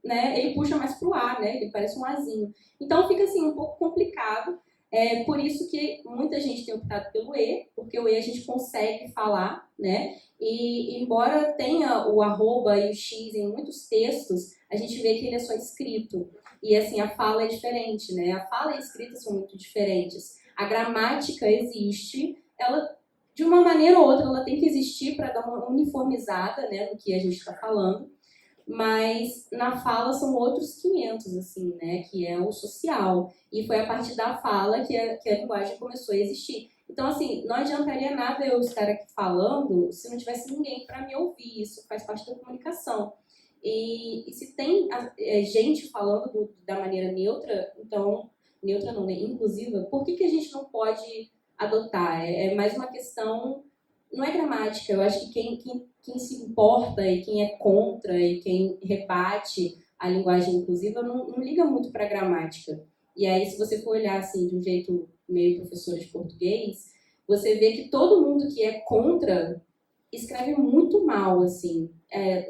né, ele puxa mais pro A, né? Ele parece um Azinho. Então fica assim um pouco complicado. É por isso que muita gente tem optado pelo E, porque o E a gente consegue falar, né? E embora tenha o arroba e o X em muitos textos, a gente vê que ele é só escrito. E assim, a fala é diferente, né? A fala e a escrita são muito diferentes. A gramática existe, ela, de uma maneira ou outra, ela tem que existir para dar uma uniformizada, né, no que a gente está falando. Mas na fala são outros 500, assim, né, que é o social. E foi a partir da fala que a linguagem começou a existir. Então, assim, não adiantaria nada eu estar aqui falando se não tivesse ninguém para me ouvir. Isso faz parte da comunicação. E se tem gente falando da maneira neutra, então, neutra não, né, inclusiva, por que a gente não pode adotar? É mais uma questão, não é gramática. Eu acho que quem se importa e quem é contra e quem rebate a linguagem inclusiva não liga muito para a gramática. E aí, se você for olhar assim, de um jeito meio professora de português, você vê que todo mundo que é contra escreve muito mal, assim.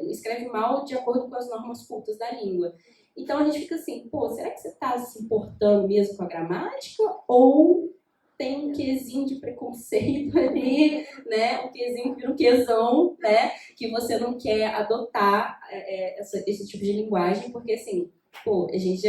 Escreve mal de acordo com as normas cultas da língua. Então, a gente fica assim, pô, será que você está se importando mesmo com a gramática? Ou tem um quezinho de preconceito ali, né? Um quezinho que vira um quezão, né? Que você não quer adotar esse tipo de linguagem, porque, assim, pô, eles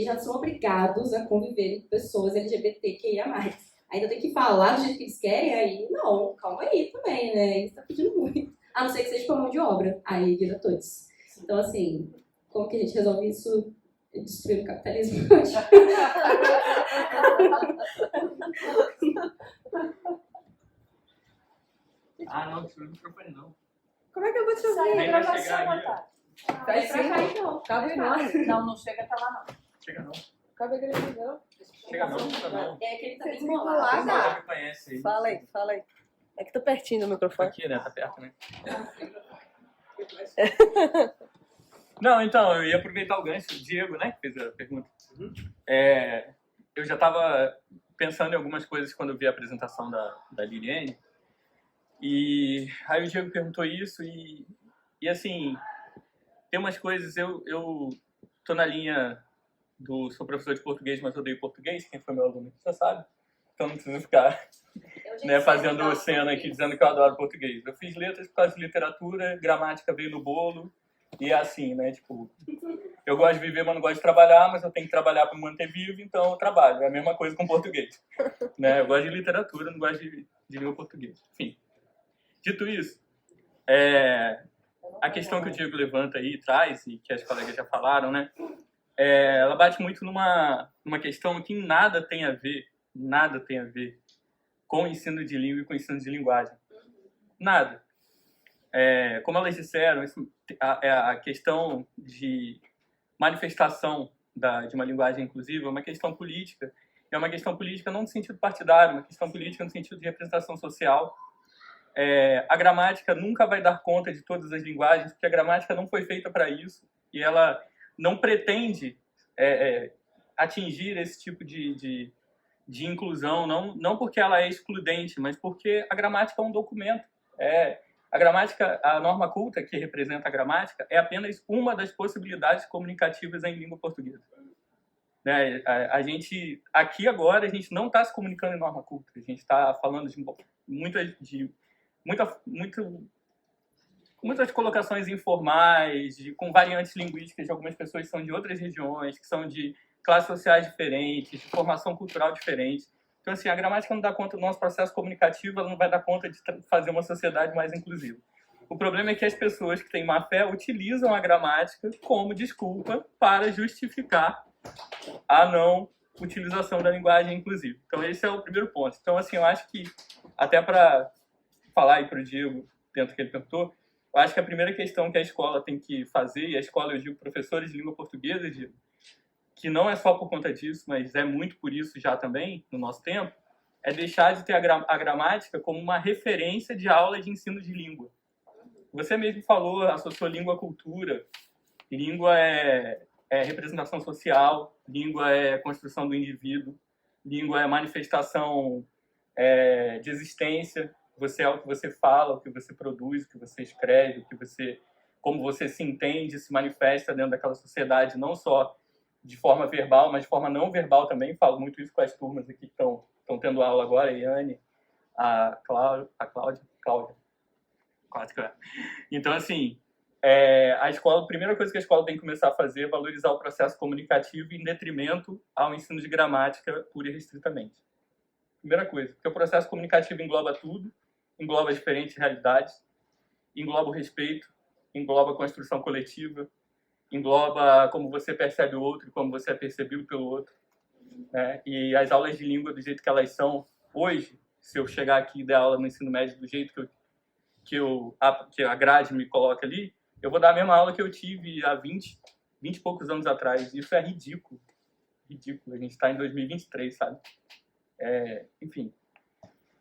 já são obrigados a conviver com pessoas LGBTQIA+. Ainda tem que falar do jeito que eles querem, aí, não, calma aí também, né? Isso tá pedindo muito. A não ser que seja com a mão de obra, aí vira todos. Então, assim, como que a gente resolve isso? Destruir o capitalismo hoje. Ah, não, destruiu o microfone não. Como é que eu vou te Sai ouvir? a Nem vai gravação, chegar ali, Otávio. Vai pra cá, então. Cabe não. Não, não chega até lá, não. Chega não. Cabe a gravação. Chega não, chega não. É que ele tá bem Você bolado. desligou lá, Você cara? já me conhece aí. Fala aí. É que tô pertinho do Tá microfone. aqui, né? Tá perto, né? Não, então, eu ia aproveitar o gancho do Diego, né, que fez a pergunta. Eu já estava pensando em algumas coisas quando eu vi a apresentação da Liliane. E aí o Diego perguntou isso e assim, tem umas coisas, eu tô na linha sou professor de português, mas odeio português, quem foi meu aluno já sabe. Então não precisa ficar fazendo cena aqui dizendo que eu adoro português. Eu fiz letras por causa de literatura, gramática veio no bolo, e é assim, né? Tipo, eu gosto de viver, mas não gosto de trabalhar, mas eu tenho que trabalhar para me manter vivo, então eu trabalho. É a mesma coisa com português. Né? Eu gosto de literatura, não gosto de língua portuguesa. Enfim, dito isso, a questão que o Diego levanta aí, traz, e que as colegas já falaram, né? Ela bate muito numa questão que nada tem a ver com o ensino de língua e com o ensino de linguagem. Nada. Como elas disseram, a questão de manifestação de uma linguagem inclusiva é uma questão política. É uma questão política não no sentido partidário, uma questão política no sentido de representação social. A gramática nunca vai dar conta de todas as linguagens, porque a gramática não foi feita para isso e ela não pretende atingir esse tipo de inclusão, não porque ela é excludente, mas porque a gramática é um documento. A gramática, a norma culta que representa a gramática, é apenas uma das possibilidades comunicativas em língua portuguesa. Né? A gente, aqui agora, a gente não está se comunicando em norma culta, a gente está falando de muitas colocações informais, com variantes linguísticas de algumas pessoas que são de outras regiões, que são de classes sociais diferentes, de formação cultural diferente. Então, assim, a gramática não dá conta do nosso processo comunicativo, ela não vai dar conta de fazer uma sociedade mais inclusiva. O problema é que as pessoas que têm má fé utilizam a gramática como desculpa para justificar a não utilização da linguagem inclusiva. Então, esse é o primeiro ponto. Então, assim, eu acho que, até para falar aí para o Diego, dentro do que ele perguntou, eu acho que a primeira questão que a escola tem que fazer, e a escola, eu digo professores de língua portuguesa, Diego, que não é só por conta disso, mas é muito por isso já também, no nosso tempo, é deixar de ter a gramática como uma referência de aula de ensino de língua. Você mesmo falou, associou língua à cultura. Língua é representação social, língua é construção do indivíduo, língua é manifestação de existência. Você é o que você fala, o que você produz, o que você escreve, como você se entende, se manifesta dentro daquela sociedade, não só de forma verbal, mas de forma não verbal também. Falo muito isso com as turmas aqui que estão tendo aula agora, a Iane, a Cláudia. Quase que é. Então, assim, a primeira coisa que a escola tem que começar a fazer é valorizar o processo comunicativo em detrimento ao ensino de gramática pura e restritamente. Primeira coisa, porque o processo comunicativo engloba tudo, engloba diferentes realidades, engloba o respeito, engloba a construção coletiva, engloba como você percebe o outro e como você é percebido pelo outro. Né? E as aulas de língua, do jeito que elas são hoje, se eu chegar aqui e dar aula no ensino médio do jeito que a grade me coloca ali, eu vou dar a mesma aula que eu tive há 20 e poucos anos atrás. Isso é ridículo. Ridículo. A gente está em 2023, sabe? Enfim,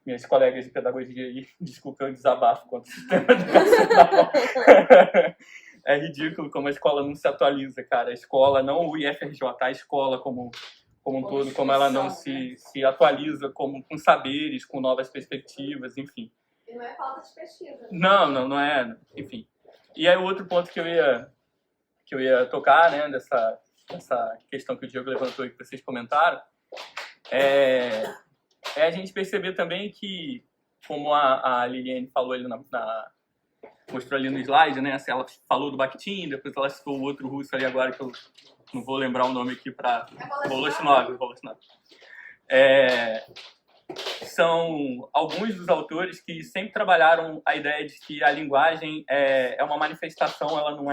minhas colegas de pedagogia aí, desculpa eu desabafo contra o sistema educacional. É ridículo como a escola não se atualiza, cara. A escola, não o IFRJ, a escola como um todo, como ela não se atualiza com saberes, com novas perspectivas, enfim. E não é falta de pesquisa. Não é. Enfim. E aí o outro ponto que eu ia tocar, né, dessa questão que o Diego levantou e que vocês comentaram, é a gente perceber também que, como a Liliane falou ali mostrou ali no slide, né, assim, ela falou do Bakhtin, depois ela citou o outro russo ali agora, que eu não vou lembrar o nome aqui para... Voloshinov. São alguns dos autores que sempre trabalharam a ideia de que a linguagem é uma manifestação, ela não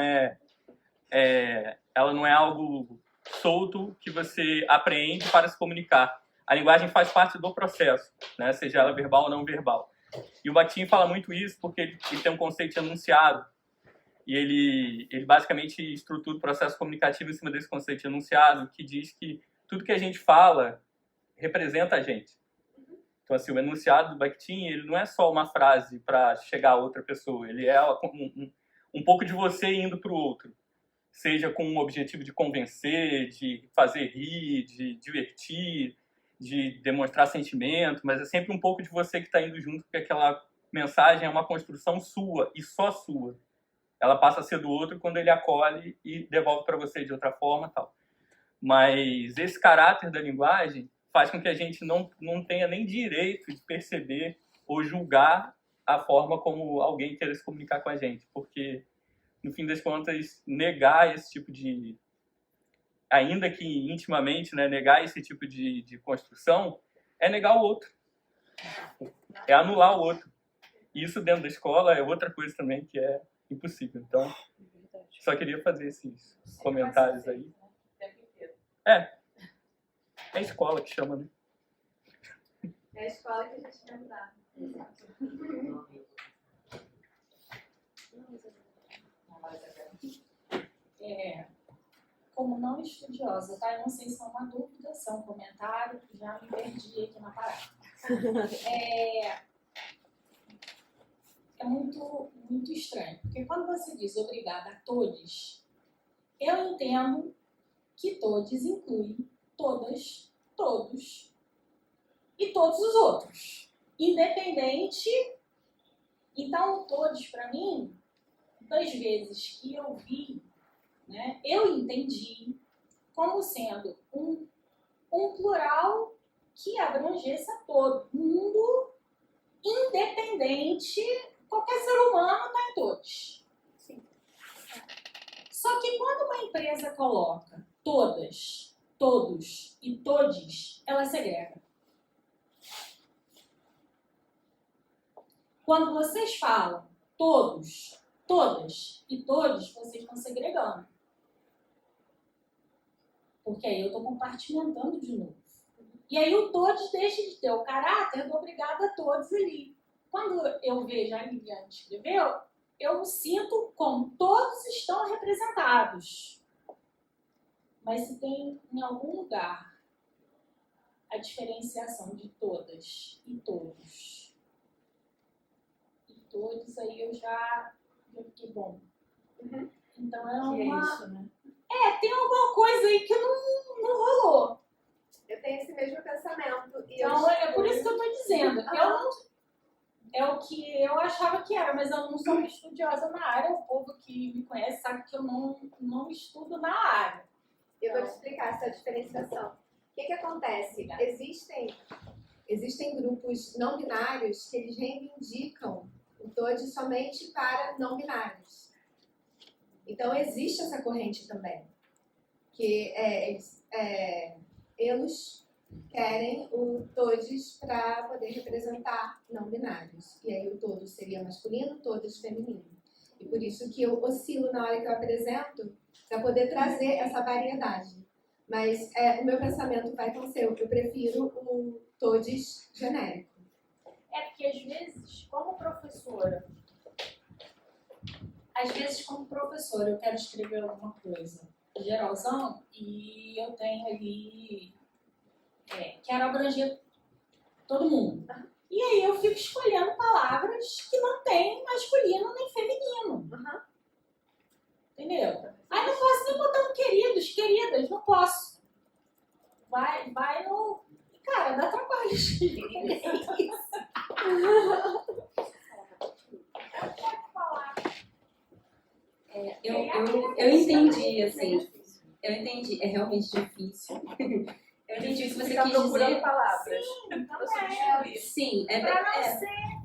é algo solto que você apreende para se comunicar. A linguagem faz parte do processo, né? Seja ela verbal ou não verbal. E o Bakhtin fala muito isso porque ele tem um conceito de enunciado e ele basicamente estrutura o processo comunicativo em cima desse conceito de enunciado, que diz que tudo que a gente fala representa a gente. Então, assim, o enunciado do Bakhtin, ele não é só uma frase para chegar a outra pessoa, ele é um pouco de você indo para o outro. Seja com um objetivo de convencer, de fazer rir, de divertir, de demonstrar sentimento, mas é sempre um pouco de você que está indo junto, porque aquela mensagem é uma construção sua e só sua. Ela passa a ser do outro quando ele acolhe e devolve para você de outra forma, tal. Mas esse caráter da linguagem faz com que a gente não tenha nem direito de perceber ou julgar a forma como alguém queira se comunicar com a gente, porque no fim das contas, negar esse tipo de... Ainda que intimamente, né, negar esse tipo de construção é negar o outro. É anular o outro. E isso dentro da escola é outra coisa também que é impossível. Então, só queria fazer esses comentários aí. É a escola que chama, né? É a escola que a gente vai mudar. Como não estudiosa, tá? Eu não sei se é uma dúvida, se é um comentário, que já me perdi aqui na parada. É muito, muito estranho, porque quando você diz obrigada a todos, eu entendo que todos inclui todas, todos e todos os outros, independente. Então, todos, para mim, das vezes que eu vi, né, eu entendi como sendo um plural que abrangesse a todo mundo, independente, qualquer ser humano está em todos. Sim. Só que quando uma empresa coloca todas, todos e todes, ela segrega. Quando vocês falam todos, todas e todos, vocês estão segregando. Porque aí eu estou compartimentando de novo. E aí o todos deixa de ter o caráter do obrigado a todos ali. Quando eu vejo a Liliane escreveu, eu sinto como todos estão representados. Mas se tem em algum lugar a diferenciação de todas e todos. E todos, aí eu já fiquei bom. Então é Que uma... é isso, né? tem alguma coisa aí que não rolou. Eu tenho esse mesmo pensamento. E Então é por isso que eu tô dizendo. Eu não... É o que eu achava que era, mas eu não sou uma estudiosa na área. O povo que me conhece sabe que eu não estudo na área. Eu vou te explicar essa diferenciação. O que acontece? Existem grupos não binários que eles reivindicam o TOD somente para não binários. Então, existe essa corrente também. Que eles querem o todes para poder representar não binários. E aí o todos seria masculino, todos feminino. E por isso que eu oscilo na hora que eu apresento para poder trazer essa variedade. Mas o meu pensamento vai com o seu. Eu prefiro o todes genérico. É porque às vezes, como professora, eu quero escrever alguma coisa geralzão e eu tenho ali... quero abranger todo mundo. E aí eu fico escolhendo palavras que não tem masculino nem feminino. Entendeu? Aí não posso nem botar um queridos, queridas, não posso. Vai no... Cara, dá trabalho escrever isso. Eu entendi, assim. Eu entendi. É realmente difícil. Eu entendi o que você quis procurando dizer. palavras. Sim, Pra substituir. Sim, pra não ser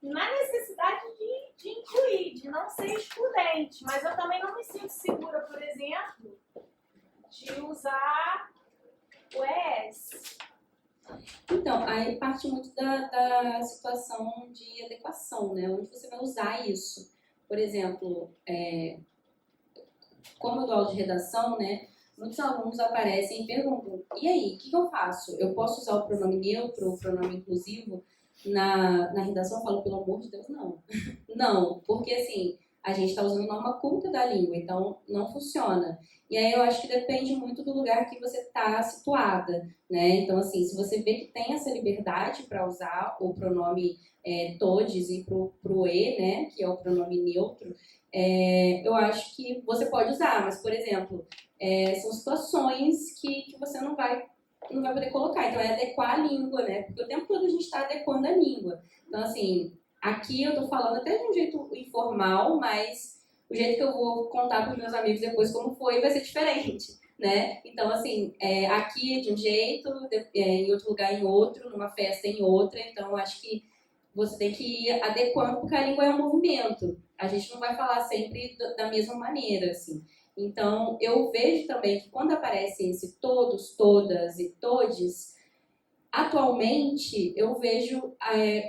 na necessidade de incluir, de não ser excludente. Mas eu também não me sinto segura, por exemplo, de usar o ES. Então, aí parte muito da situação de adequação, né? Onde você vai usar isso. Por exemplo, como eu dou aula de redação, né? Muitos alunos aparecem e perguntam, e aí, o que eu faço? Eu posso usar o pronome neutro, o pronome inclusivo na redação? Eu falo, pelo amor de Deus, não. Não, porque assim, a gente está usando norma culta da língua, então não funciona. E aí eu acho que depende muito do lugar que você está situada, né? Então assim, se você vê que tem essa liberdade para usar o pronome todes e pro e, né, que é o pronome neutro, eu acho que você pode usar, mas por exemplo, são situações que você não vai poder colocar, então é adequar a língua, né? Porque o tempo todo a gente está adequando a língua. Então assim, aqui eu tô falando até de um jeito informal, mas o jeito que eu vou contar para os meus amigos depois como foi vai ser diferente, né? Então, assim, aqui é de um jeito, em outro lugar em outro, numa festa em outra. Então, eu acho que você tem que ir adequando, porque a língua é um movimento. A gente não vai falar sempre da mesma maneira, assim. Então, eu vejo também que quando aparece esse todos, todas e todes, atualmente, eu vejo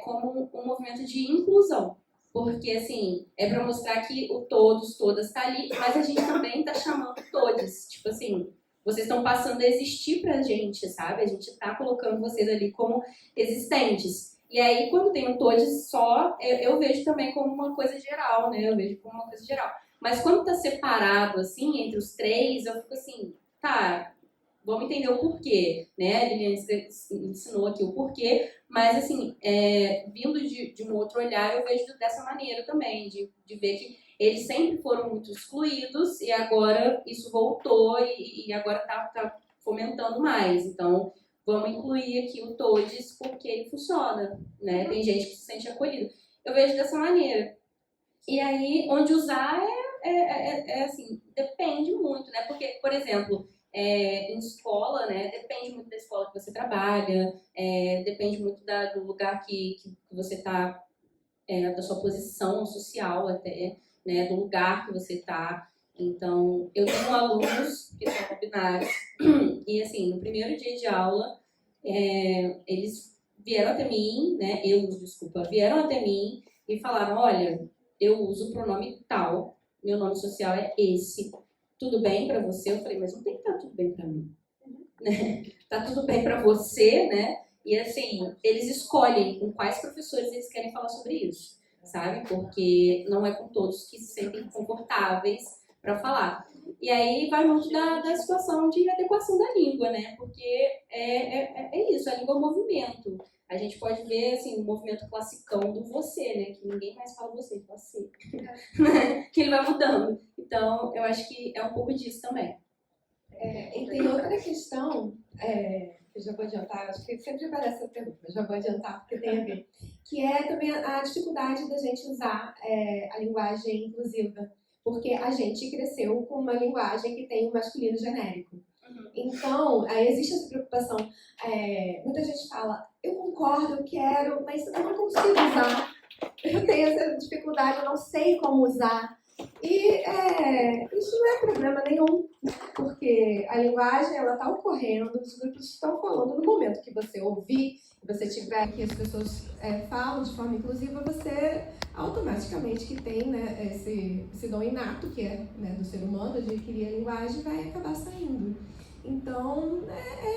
como um movimento de inclusão. Porque, assim, é para mostrar que o todos, todas está ali, mas a gente também está chamando todes. Tipo assim, vocês estão passando a existir pra gente, sabe? A gente está colocando vocês ali como existentes. E aí, quando tem um todes só, eu vejo também como uma coisa geral, né? Eu vejo como uma coisa geral. Mas quando tá separado, assim, entre os três, eu fico assim, tá... Vamos entender o porquê, né? A Liliane ensinou aqui o porquê, mas assim, vindo de um outro olhar, eu vejo dessa maneira também, de ver que eles sempre foram muito excluídos e agora isso voltou e agora tá fomentando mais. Então, vamos incluir aqui o todes porque ele funciona, né? Tem gente que se sente acolhido. Eu vejo dessa maneira. E aí, onde usar assim, depende muito, né? Porque, por exemplo... em escola, né, depende muito da escola que você trabalha, depende muito do lugar que você está, da sua posição social até, né, do lugar que você está. Então, eu tenho alunos que são binários e, assim, no primeiro dia de aula, eles vieram até mim, né, vieram até mim e falaram, olha, eu uso o pronome tal, meu nome social é esse, tudo bem pra você? Eu falei, mas não tem que estar tudo bem pra mim. Né? Tá tudo bem pra você, né? E assim, eles escolhem com quais professores eles querem falar sobre isso, sabe? Porque não é com todos que se sentem confortáveis para falar. E aí vai muito da situação de adequação da língua, né? Porque é isso, a língua é um movimento. A gente pode ver, assim, o movimento classicão do você, né? Que ninguém mais fala você, fala você. Que ele vai mudando. Então, eu acho que é um pouco disso também. E tem outra questão, eu já vou adiantar, acho que sempre aparece essa pergunta, mas já vou adiantar porque tem a ver, que é também a dificuldade da gente usar a linguagem inclusiva, porque a gente cresceu com uma linguagem que tem um masculino genérico. Então, aí existe essa preocupação. Muita gente fala, eu concordo, eu quero, mas eu não consigo usar. Eu tenho essa dificuldade, eu não sei como usar. E isso não é problema nenhum, porque a linguagem está ocorrendo, os grupos estão falando no momento que você ouvir, você tiver que as pessoas falam de forma inclusiva, você automaticamente que tem, né, esse dom inato que é, né, do ser humano de adquirir a linguagem, vai acabar saindo. Então,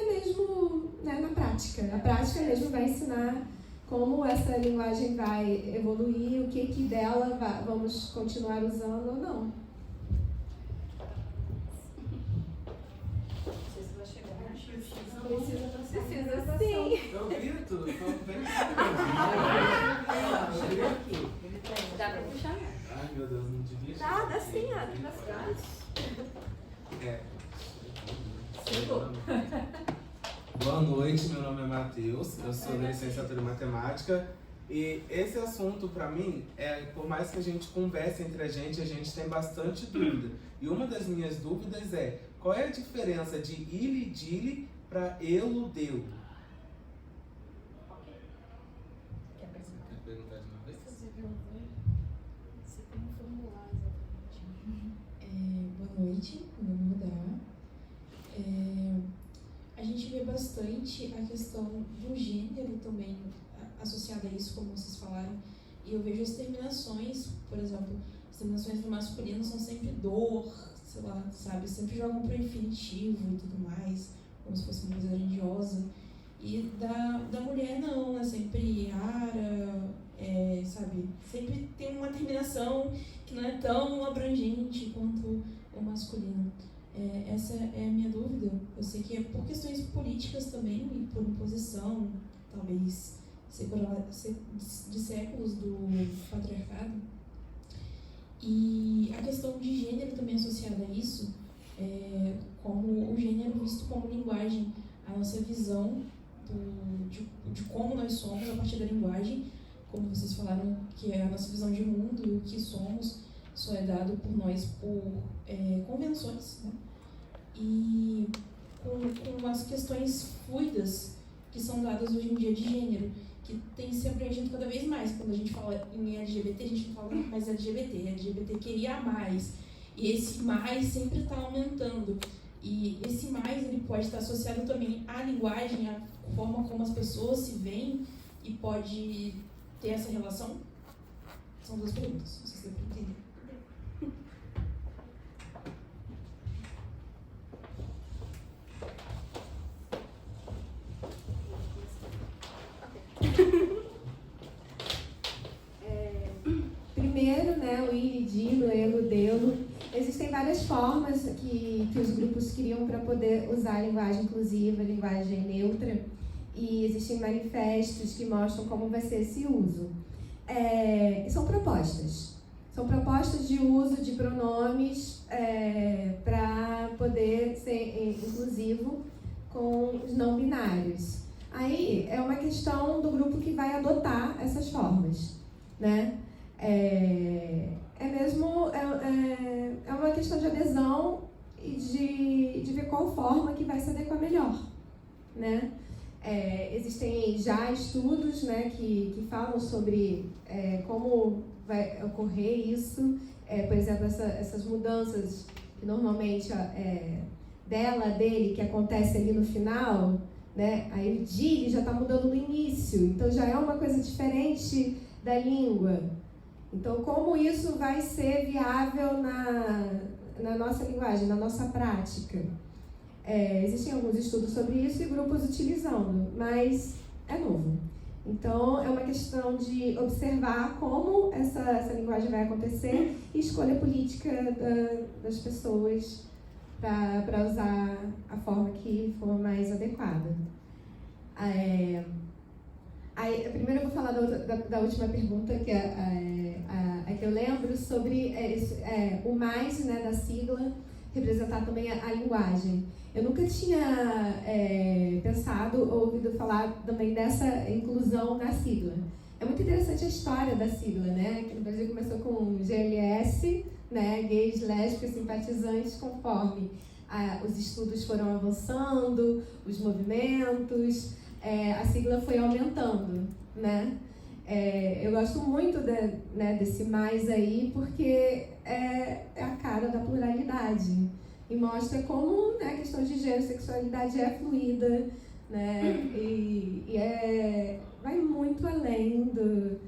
mesmo, né, na prática. A prática mesmo vai ensinar como essa linguagem vai evoluir, o que dela vamos continuar usando ou não. Precisa sim. Eu grito, tô bem. Dá pra puxar? Ai, meu Deus, não devia. Dá sim, abre bastante. Boa noite, meu nome é Matheus, eu sou da licenciatura em matemática e esse assunto para mim por mais que a gente converse entre a gente tem bastante dúvida. E uma das minhas dúvidas é, qual é a diferença de ili dili para elo deu? Quer perguntar de uma vez? Você tem um formulário exatamente. Boa noite, meu nome é Dá. A gente vê bastante a questão do gênero também associada a isso, como vocês falaram. E eu vejo as terminações, por exemplo, as terminações do masculino são sempre dor, sei lá, sabe? Sempre jogam pro infinitivo e tudo mais, como se fosse uma coisa grandiosa. E da mulher não, é sempre ara, sabe? Sempre tem uma terminação que não é tão abrangente quanto o masculino. Essa é a minha dúvida. Eu sei que é por questões políticas também, e por imposição, talvez de séculos do patriarcado. E a questão de gênero também associada a isso, como o gênero visto como linguagem, a nossa visão de como nós somos a partir da linguagem, como vocês falaram, que é a nossa visão de mundo e o que somos, só é dado por nós por convenções, né? E com as questões fluidas que são dadas hoje em dia de gênero, que tem se abrangido cada vez mais. Quando a gente fala em LGBT, a gente não fala mais LGBT queria mais, e esse mais sempre está aumentando. E esse mais ele pode estar associado também à linguagem, à forma como as pessoas se veem, e pode ter essa relação? São duas perguntas, não sei se deu para entender. Primeiro, né, o ili, dilo, elo, delo. Existem várias formas que os grupos criam para poder usar a linguagem inclusiva, a linguagem neutra, e existem manifestos que mostram como vai ser esse uso. São propostas de uso de pronomes para poder ser inclusivo com os não binários. Aí é uma questão do grupo que vai adotar essas formas, né? É uma questão de adesão e de ver qual forma que vai se adequar melhor, né? Existem já estudos, né, que falam sobre como vai ocorrer isso, por exemplo, essas mudanças que normalmente dele, que acontece ali no final, né? Aí o dile já está mudando no início, então já é uma coisa diferente da língua. Então, como isso vai ser viável na nossa linguagem, na nossa prática? Existem alguns estudos sobre isso e grupos utilizando, mas é novo. Então, é uma questão de observar como essa linguagem vai acontecer e escolha política das pessoas para usar a forma que for mais adequada. Primeiro eu vou falar da última pergunta, que é que eu lembro sobre o mais, né, da sigla representar também a linguagem. Eu nunca tinha pensado ou ouvido falar também dessa inclusão na sigla. É muito interessante a história da sigla, né? Aqui no Brasil começou com GLS, né? Gays, lésbicas, simpatizantes, conforme os estudos foram avançando, os movimentos, a sigla foi aumentando, né? Eu gosto muito desse mais aí, porque é a cara da pluralidade e mostra como, né, a questão de gênero e sexualidade é fluida, né? E vai muito além do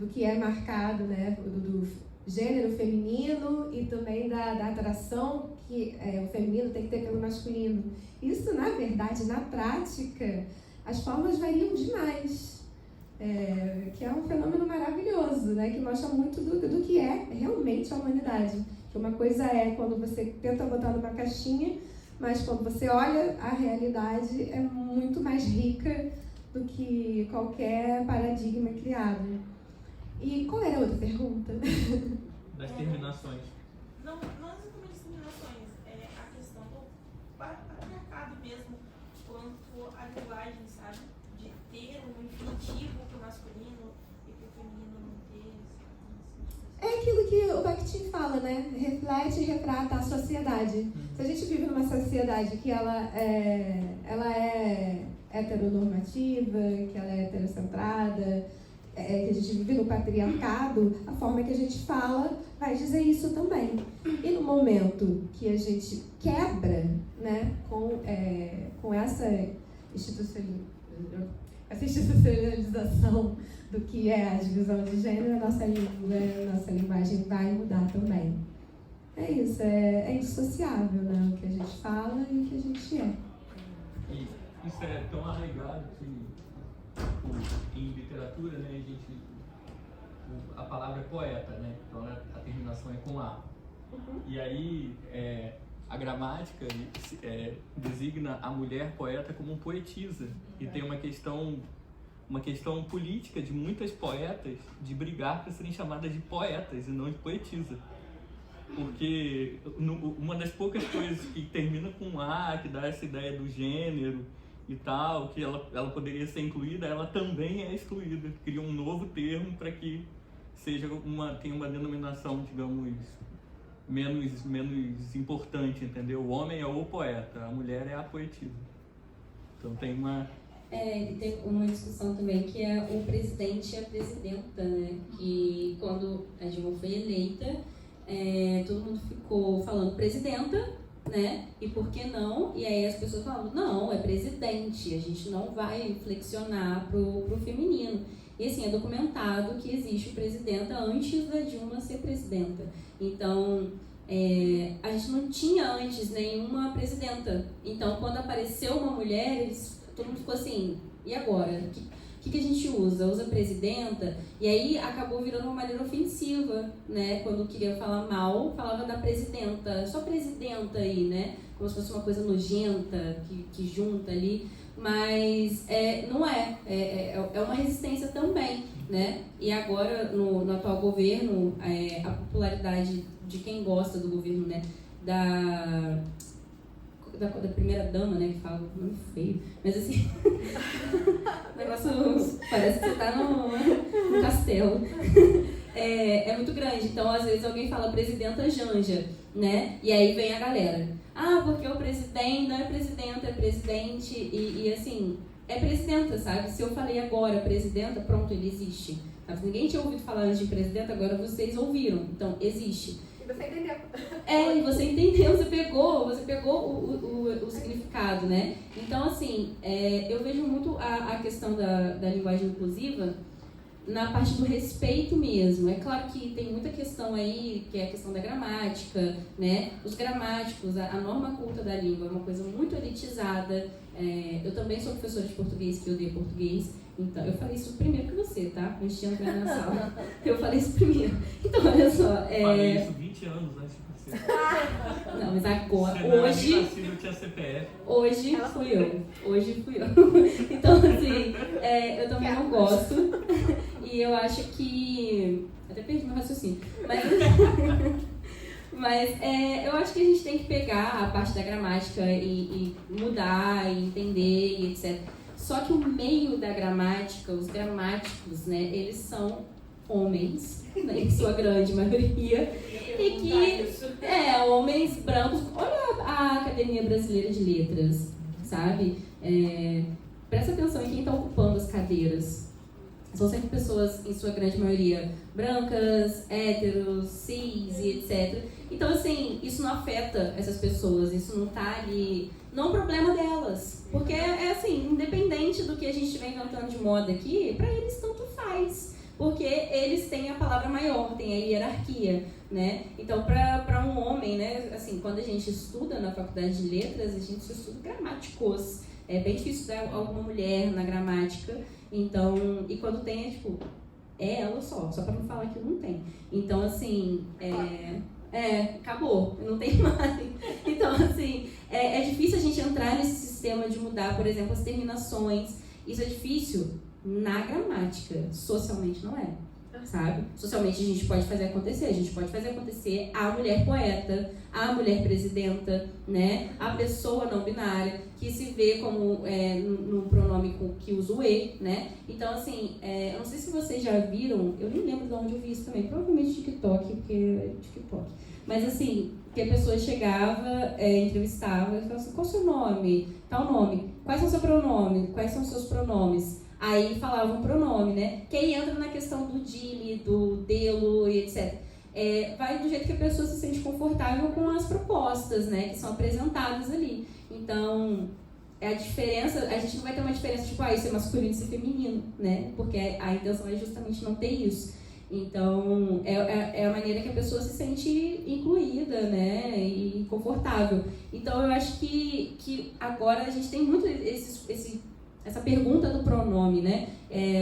que é marcado, né, do gênero feminino e também da atração que o feminino tem que ter pelo masculino. Isso, na verdade, na prática, as formas variam demais. Que é um fenômeno maravilhoso, né? Que mostra muito do que é realmente a humanidade. Que uma coisa é quando você tenta botar numa caixinha, mas quando você olha a realidade é muito mais rica do que qualquer paradigma criado. E qual era a outra pergunta? Das terminações. Não exatamente as terminações, a questão do patriarcado mesmo, quanto à linguagem, sabe? De ter um infinitivo pro masculino e pro feminino não ter. É aquilo que o Bakhtin fala, né? Reflete e retrata a sociedade. Se a gente vive numa sociedade que ela é heteronormativa, que ela é heterocentrada, que a gente vive no patriarcado, a forma que a gente fala vai dizer isso também. E no momento que a gente quebra, né, com essa institucionalização do que é a divisão de gênero, a nossa linguagem vai mudar também. É isso, é indissociável, né, o que a gente fala e o que a gente é. E isso é tão arraigado que em literatura, né, a palavra é poeta, né, então a terminação é com A. E aí a gramática designa a mulher poeta como um poetisa. E tem uma questão política de muitas poetas de brigar para serem chamadas de poetas e não de poetisa. Porque uma das poucas coisas que termina com A, que dá essa ideia do gênero e tal, que ela poderia ser incluída, ela também é excluída. Cria um novo termo para que tenha uma denominação, digamos, menos importante, entendeu? O homem é o poeta, a mulher é a poetisa. Então tem uma... tem uma discussão também que é o presidente e a presidenta, né? Que quando a Dilma foi eleita, todo mundo ficou falando presidenta, né? E por que não? E aí as pessoas falam, não, é presidente, a gente não vai flexionar pro feminino. E assim, é documentado que existe o presidenta antes da Dilma ser presidenta. Então, a gente não tinha antes nenhuma presidenta. Então, quando apareceu uma mulher, todo mundo ficou assim, e agora? O que a gente usa? Usa presidenta? E aí acabou virando uma maneira ofensiva, né? Quando queria falar mal, falava da presidenta, só presidenta aí, né? Como se fosse uma coisa nojenta, que junta ali. Mas não é. É uma resistência também, né? E agora, no atual governo, a popularidade de quem gosta do governo, né? Da primeira dama, né, que fala um nome feio, mas assim, o negócio parece que você tá no castelo. É muito grande, então às vezes alguém fala presidenta Janja, né, e aí vem a galera, porque o presidente não é presidenta, é presidente, e assim, é presidenta, sabe? Se eu falei agora presidenta, pronto, ele existe. Sabe? Ninguém tinha ouvido falar antes de presidenta, agora vocês ouviram, então existe. E você entendeu. E você entendeu, você pegou o significado, né? Então, assim, eu vejo muito a questão da linguagem inclusiva na parte do respeito mesmo. É claro que tem muita questão aí, que é a questão da gramática, né? Os gramáticos, a norma culta da língua é uma coisa muito elitizada. Eu também sou professora de português, que eu odeio português, Então, eu falei isso primeiro que você, tá? Antes de entrar na sala. Eu falei isso primeiro. Então, olha só. Falei isso 20 anos antes de você. Não, mas agora, Você hoje... não nascido, eu tinha CPF. Hoje fui eu. Então, assim, eu também não gosto. E eu acho que... Até perdi meu raciocínio. Mas eu acho que a gente tem que pegar a parte da gramática e mudar, e entender, e etc. Só que o meio da gramática, os gramáticos, né, eles são homens, né, em sua grande maioria, e que, homens brancos. Olha a Academia Brasileira de Letras, sabe? Presta atenção em quem está ocupando as cadeiras. São sempre pessoas, em sua grande maioria, brancas, héteros, cis e etc. Então, assim, isso não afeta essas pessoas, isso não tá ali... Não é um problema delas, porque assim, independente do que a gente estiver inventando de moda aqui, para eles tanto faz, porque eles têm a palavra maior, tem a hierarquia, né? Então, para um homem, né, assim, quando a gente estuda na faculdade de letras, a gente estuda gramáticos. É bem difícil dar alguma mulher na gramática, então, e quando tem, tipo, ela só para não falar que não tem. Então, assim, acabou, não tem mais. Então, assim, é difícil a gente entrar nesse sistema de mudar, por exemplo, as terminações. Isso é difícil na gramática, socialmente não é, sabe? Socialmente a gente pode fazer acontecer, a mulher poeta, a mulher presidenta, né? A pessoa não binária, que se vê como no pronome que usa o E, né? Então, assim, eu não sei se vocês já viram, eu nem lembro de onde eu vi isso também, provavelmente TikTok, porque é TikTok. Mas, assim, que a pessoa chegava, entrevistava, e falava assim, qual o seu nome? Tal nome. Quais são o seu pronome? Quais são os seus pronomes? Aí falava um pronome, né? Que aí entra na questão do dile, do delo e etc. Vai do jeito que a pessoa se sente confortável com as propostas, né? Que são apresentadas ali. Então, a diferença, a gente não vai ter uma diferença tipo, isso é masculino e isso é feminino, né? Porque a intenção é justamente não ter isso. Então, é a maneira que a pessoa se sente incluída, né? E confortável. Então, eu acho que agora a gente tem muito essa pergunta do pronome, né?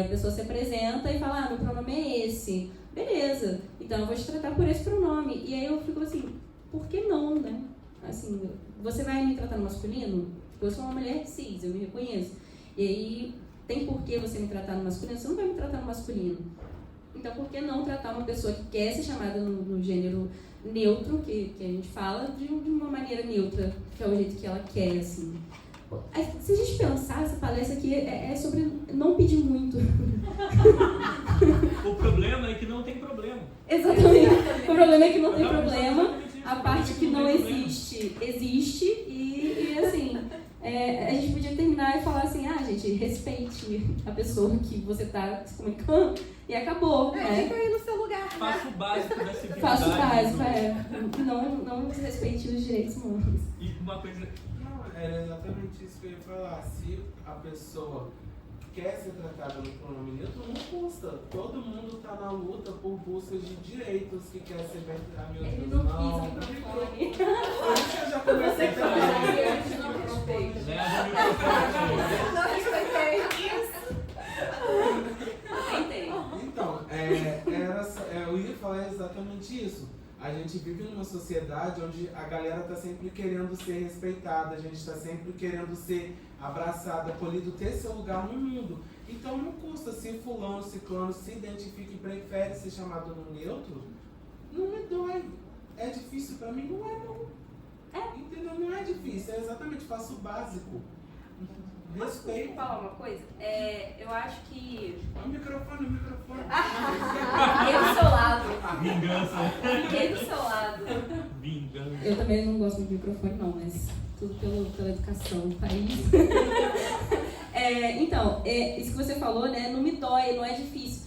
A pessoa se apresenta e fala, meu pronome é esse. Beleza, então eu vou te tratar por esse pronome. E aí eu fico assim, por que não, né? Assim, você vai me tratar no masculino? Eu sou uma mulher cis, eu me reconheço. E aí, tem por que você me tratar no masculino? Você não vai me tratar no masculino. Então, por que não tratar uma pessoa que quer ser chamada no gênero neutro, que a gente fala, de uma maneira neutra, que é o jeito que ela quer, assim. Se a gente pensar, essa palestra aqui é sobre não pedir muito. O problema é que não tem problema. Exatamente. O problema é que não tem problema. A parte que não existe, existe. E assim, a gente podia terminar e falar assim, gente, respeite a pessoa que você está se comunicando. E acabou. Fica aí no seu lugar. Faça o básico da civilidade. Faça o básico, não desrespeite os direitos humanos. E uma coisa... Era exatamente isso que eu ia falar. Se a pessoa quer ser tratada no pronome neutro, não custa. Todo mundo está na luta por busca de direitos que quer ser bem. Meu Deus, não. Por isso eu já comecei também. Não respeitei isso. Então, eu ia falar exatamente isso. A gente vive numa sociedade onde a galera está sempre querendo ser respeitada, a gente está sempre querendo ser abraçado, acolhido, ter seu lugar no mundo. Então não custa, se fulano, ciclano se identifica e prefere ser chamado no neutro, não me dói. É difícil pra mim? Não é não. Entendeu? Não é difícil, exatamente, faço o básico. Respeito. Posso falar uma coisa? Eu acho que... O microfone. Fiquei do seu lado. Vingança. Fiquei do seu lado. Vingança. Eu também não gosto do microfone, não, mas tudo pela educação do país. Então, isso que você falou, né? Não me dói, não é difícil.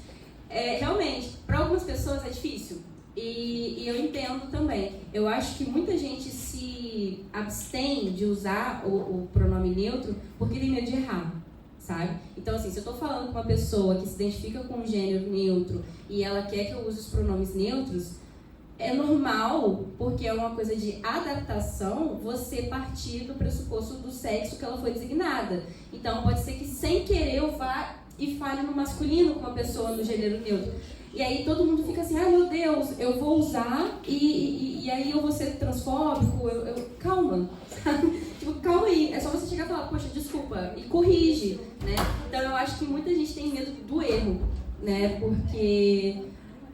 Realmente, para algumas pessoas é difícil. E eu entendo também. Eu acho que muita gente se abstém de usar o pronome neutro porque tem medo de errar, sabe? Então, assim, se eu estou falando com uma pessoa que se identifica com um gênero neutro e ela quer que eu use os pronomes neutros, é normal, porque é uma coisa de adaptação, você partir do pressuposto do sexo que ela foi designada. Então, pode ser que sem querer eu vá e fale no masculino com uma pessoa no gênero neutro. E aí todo mundo fica assim, ai meu Deus, eu vou usar e aí eu vou ser transfóbico, calma, sabe? Tipo, calma aí, é só você chegar e falar, poxa, desculpa, e corrige, né? Então eu acho que muita gente tem medo do erro, né? Porque,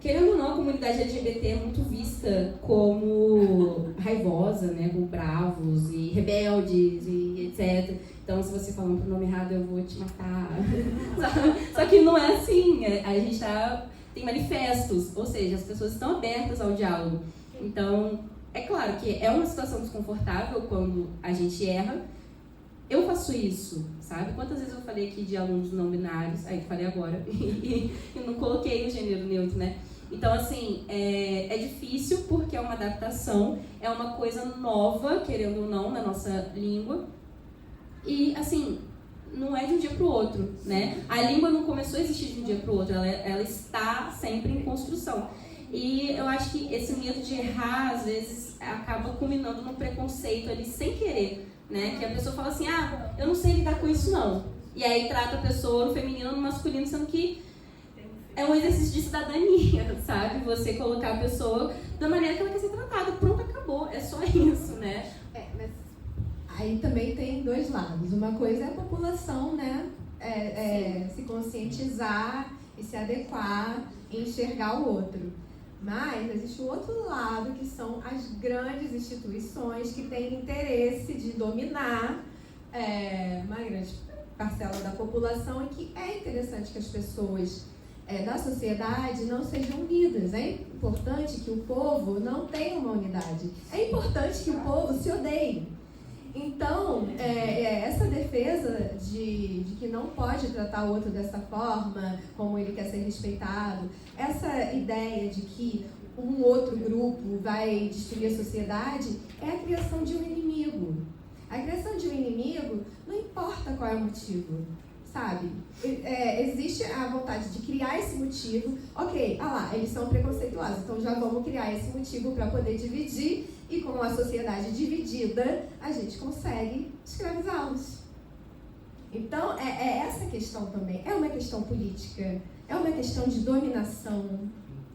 querendo ou não, a comunidade LGBT é muito vista como raivosa, né? Como bravos e rebeldes e etc. Então, se você falar um pronome errado, eu vou te matar. Só que não é assim, a gente tem manifestos, ou seja, as pessoas estão abertas ao diálogo. Então, é claro que é uma situação desconfortável quando a gente erra. Eu faço isso, sabe? Quantas vezes eu falei aqui de alunos não binários, aí falei agora, e não coloquei o gênero neutro, né? Então, assim, é difícil porque é uma adaptação, é uma coisa nova, querendo ou não, na nossa língua. E, assim, não é de um dia para o outro, né? A língua não começou a existir de um dia para o outro, ela está sempre em construção. E eu acho que esse medo de errar, às vezes, acaba culminando num preconceito ali sem querer, né? Que a pessoa fala assim, eu não sei lidar com isso não. E aí trata a pessoa no feminino ou no masculino, sendo que é um exercício de cidadania, sabe? Você colocar a pessoa da maneira que ela quer ser tratada. Pronto, acabou. É só isso, né? Mas aí também tem dois lados. Uma coisa é a população, né? Se conscientizar e se adequar e enxergar o outro. Mas existe o outro lado, que são as grandes instituições que têm interesse de dominar uma grande parcela da população, e que é interessante que as pessoas da sociedade não sejam unidas. É importante que o povo não tenha uma unidade. É importante que o povo se odeie. Então, essa defesa de que não pode tratar o outro dessa forma, como ele quer ser respeitado, essa ideia de que um outro grupo vai destruir a sociedade, é a criação de um inimigo. A criação de um inimigo, não importa qual é o motivo, sabe? Existe a vontade de criar esse motivo. Ok, eles são preconceituosos, então já vamos criar esse motivo para poder dividir. E com a sociedade dividida, a gente consegue escravizá-los. Então, essa questão também. É uma questão política, é uma questão de dominação,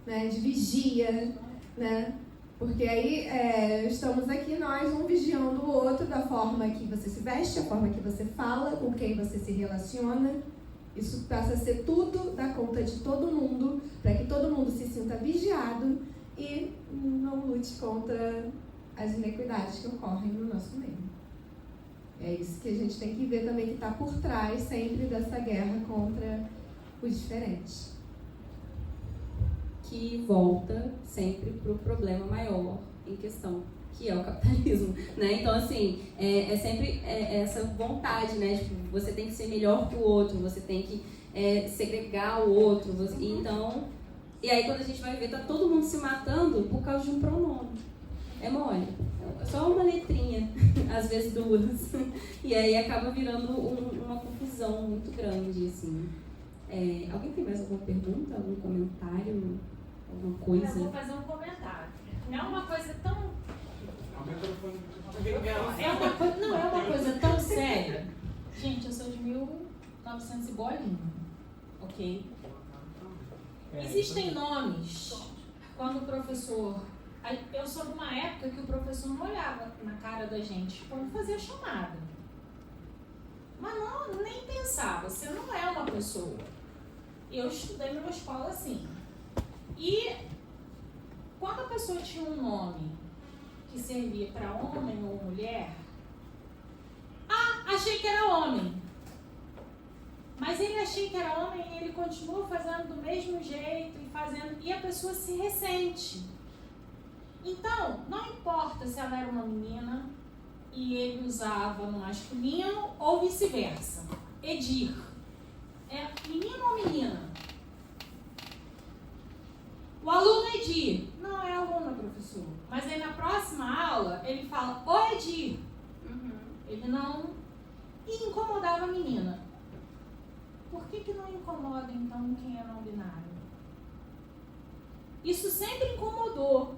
né, de vigia, né? Porque aí estamos aqui nós, um vigiando o outro da forma que você se veste, a forma que você fala, com quem você se relaciona. Isso passa a ser tudo da conta de todo mundo, para que todo mundo se sinta vigiado e não lute contra as inequidades que ocorrem no nosso meio. É isso que a gente tem que ver também, que está por trás sempre dessa guerra contra os diferentes. Que volta sempre para o problema maior em questão, que é o capitalismo, né? Então, assim, é sempre essa vontade, né? Tipo, você tem que ser melhor que o outro, você tem que segregar o outro. E aí quando a gente vai ver, tá todo mundo se matando por causa de um pronome. É mole. É só uma letrinha, às vezes duas. E aí acaba virando uma confusão muito grande, assim. Alguém tem mais alguma pergunta, algum comentário, alguma coisa? Eu vou fazer um comentário. É uma coisa tão... Não, é uma coisa tão séria. Gente, eu sou de 1900 e bolinha, ok? Existem nomes, quando o professor... Eu sou de uma época que o professor não olhava na cara da gente quando fazia chamada. Mas não, nem pensava, você não é uma pessoa. Eu estudei numa escola assim. E quando a pessoa tinha um nome que servia para homem ou mulher, achei que era homem. Mas ele achei que era homem e ele continua fazendo do mesmo jeito e a pessoa se ressente. Então, não importa se ela era uma menina e ele usava no masculino ou vice-versa. Edir. É menino ou menina? O aluno Edir. Não é aluna, professor. Mas aí na próxima aula ele fala, ô Edir. Ele não... E incomodava a menina. Por que não incomoda, então, quem é não binário? Isso sempre incomodou.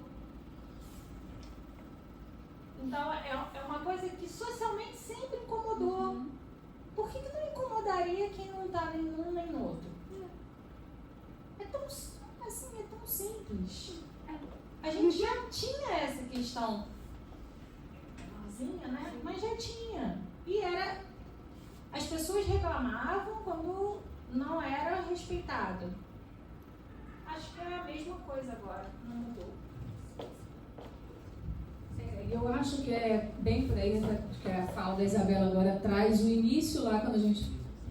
Então, é uma coisa que socialmente sempre incomodou. por que não incomodaria quem não tá nem num nem no outro? É tão, assim, é tão simples. A gente já tinha essa questão, né? Mas já tinha. E era... As pessoas reclamavam quando não era respeitado. Acho que é a mesma coisa agora, não mudou. Eu acho que é bem por aí que a fala da Isabela agora traz o início lá,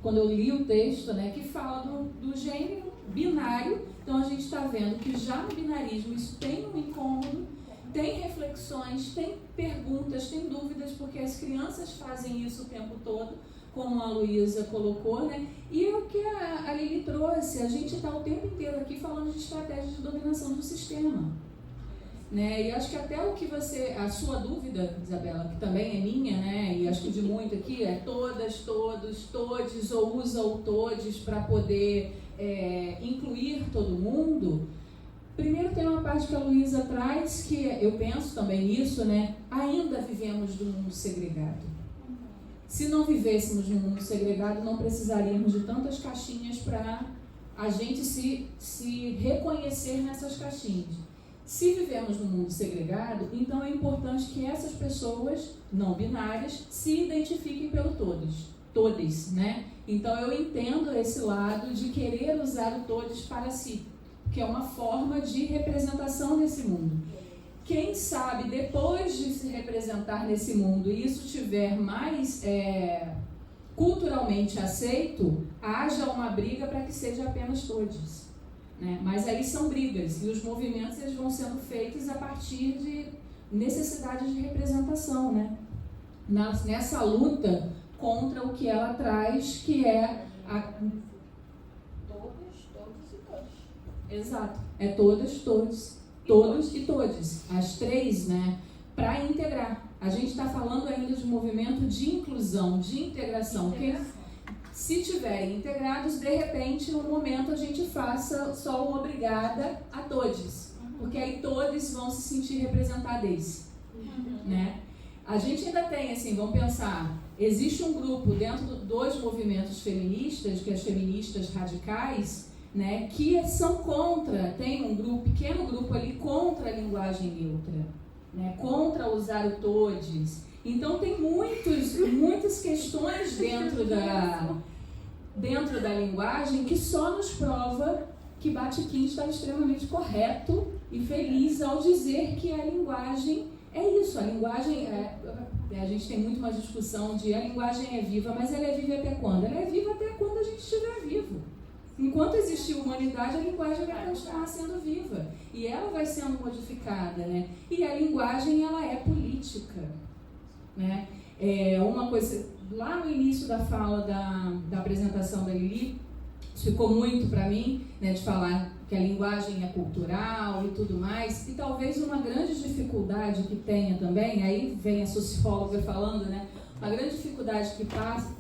quando eu li o texto, né, que fala do gênero binário. Então a gente está vendo que já no binarismo isso tem um incômodo, tem reflexões, tem perguntas, tem dúvidas, porque as crianças fazem isso o tempo todo, como a Luísa colocou, né? E o que a Lili trouxe, a gente está o tempo inteiro aqui falando de estratégias de dominação do sistema. Né? E acho que até o que a sua dúvida, Isabela, que também é minha, né? E acho que de muito aqui, é todas, todos, todes, ou usa o todes para poder incluir todo mundo. Primeiro tem uma parte que a Luísa traz, que eu penso também nisso, né? Ainda vivemos num mundo segregado. Se não vivêssemos num mundo segregado, não precisaríamos de tantas caixinhas para a gente se reconhecer nessas caixinhas. Se vivemos num mundo segregado, então é importante que essas pessoas não binárias se identifiquem pelo todes, né? Então eu entendo esse lado de querer usar o todes para si, que é uma forma de representação nesse mundo. Quem sabe depois de se representar nesse mundo e isso estiver mais culturalmente aceito, haja uma briga para que seja apenas todes. Né? Mas aí são brigas, e os movimentos eles vão sendo feitos a partir de necessidades de representação, né? Nessa luta contra o que ela traz, que é Todos e todos. Exato, é todos e todes, as três, né? Para integrar. A gente está falando ainda de um movimento de inclusão, de integração. Se tiverem integrados, de repente, no momento a gente faça só o obrigada a todos, porque aí todos vão se sentir representados, né? A gente ainda tem, assim, vamos pensar, existe um grupo dentro dos movimentos feministas, que é as feministas radicais, né, que são contra, tem um pequeno grupo ali contra a linguagem neutra, né, contra usar o todes. Então tem muitas questões dentro da linguagem que só nos prova que Bakhtin estava extremamente correto e feliz ao dizer que a linguagem é isso. A linguagem a gente tem muito uma discussão de a linguagem é viva, mas ela é viva até quando? Ela é viva até quando a gente estiver vivo. Enquanto existir humanidade, a linguagem vai continuar sendo viva e ela vai sendo modificada, né? E a linguagem ela é política. Né? Uma coisa, lá no início da fala da apresentação da Lili, ficou muito para mim, né, de falar que a linguagem é cultural e tudo mais, e talvez uma grande dificuldade que tenha também, aí vem a socióloga falando, né, uma grande dificuldade que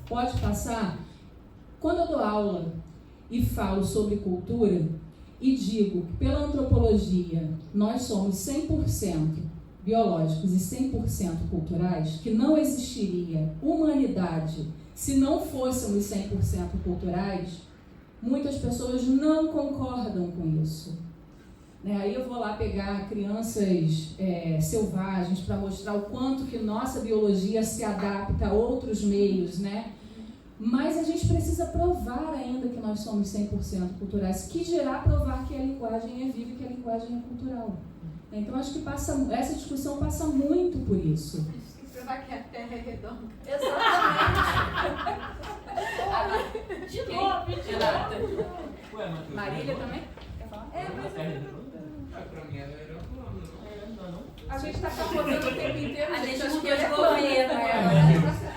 pode passar, quando eu dou aula e falo sobre cultura e digo que pela antropologia nós somos 100% biológicos e 100% culturais, que não existiria humanidade se não fôssemos 100% culturais, muitas pessoas não concordam com isso. Né? Aí eu vou lá pegar crianças selvagens para mostrar o quanto que nossa biologia se adapta a outros meios, né? Mas a gente precisa provar ainda que nós somos 100% culturais, que dirá provar que a linguagem é viva e que a linguagem é cultural. Então, acho que essa discussão passa muito por isso. A gente tem que provar que a Terra é redonda. Exatamente. De novo. Ué, Matheus, Marília também? Mas pra mim ela era plana. A gente está capotando o tempo inteiro. A gente acha mudou que de é plano. governo.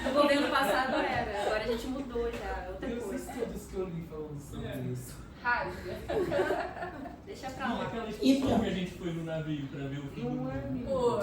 No governo passado era, agora a gente mudou já, outra E os coisa. estudos que eu li falando sobre isso? Deixa pra lá. aquela excursão que a gente foi no navio para ver o fim do mundo.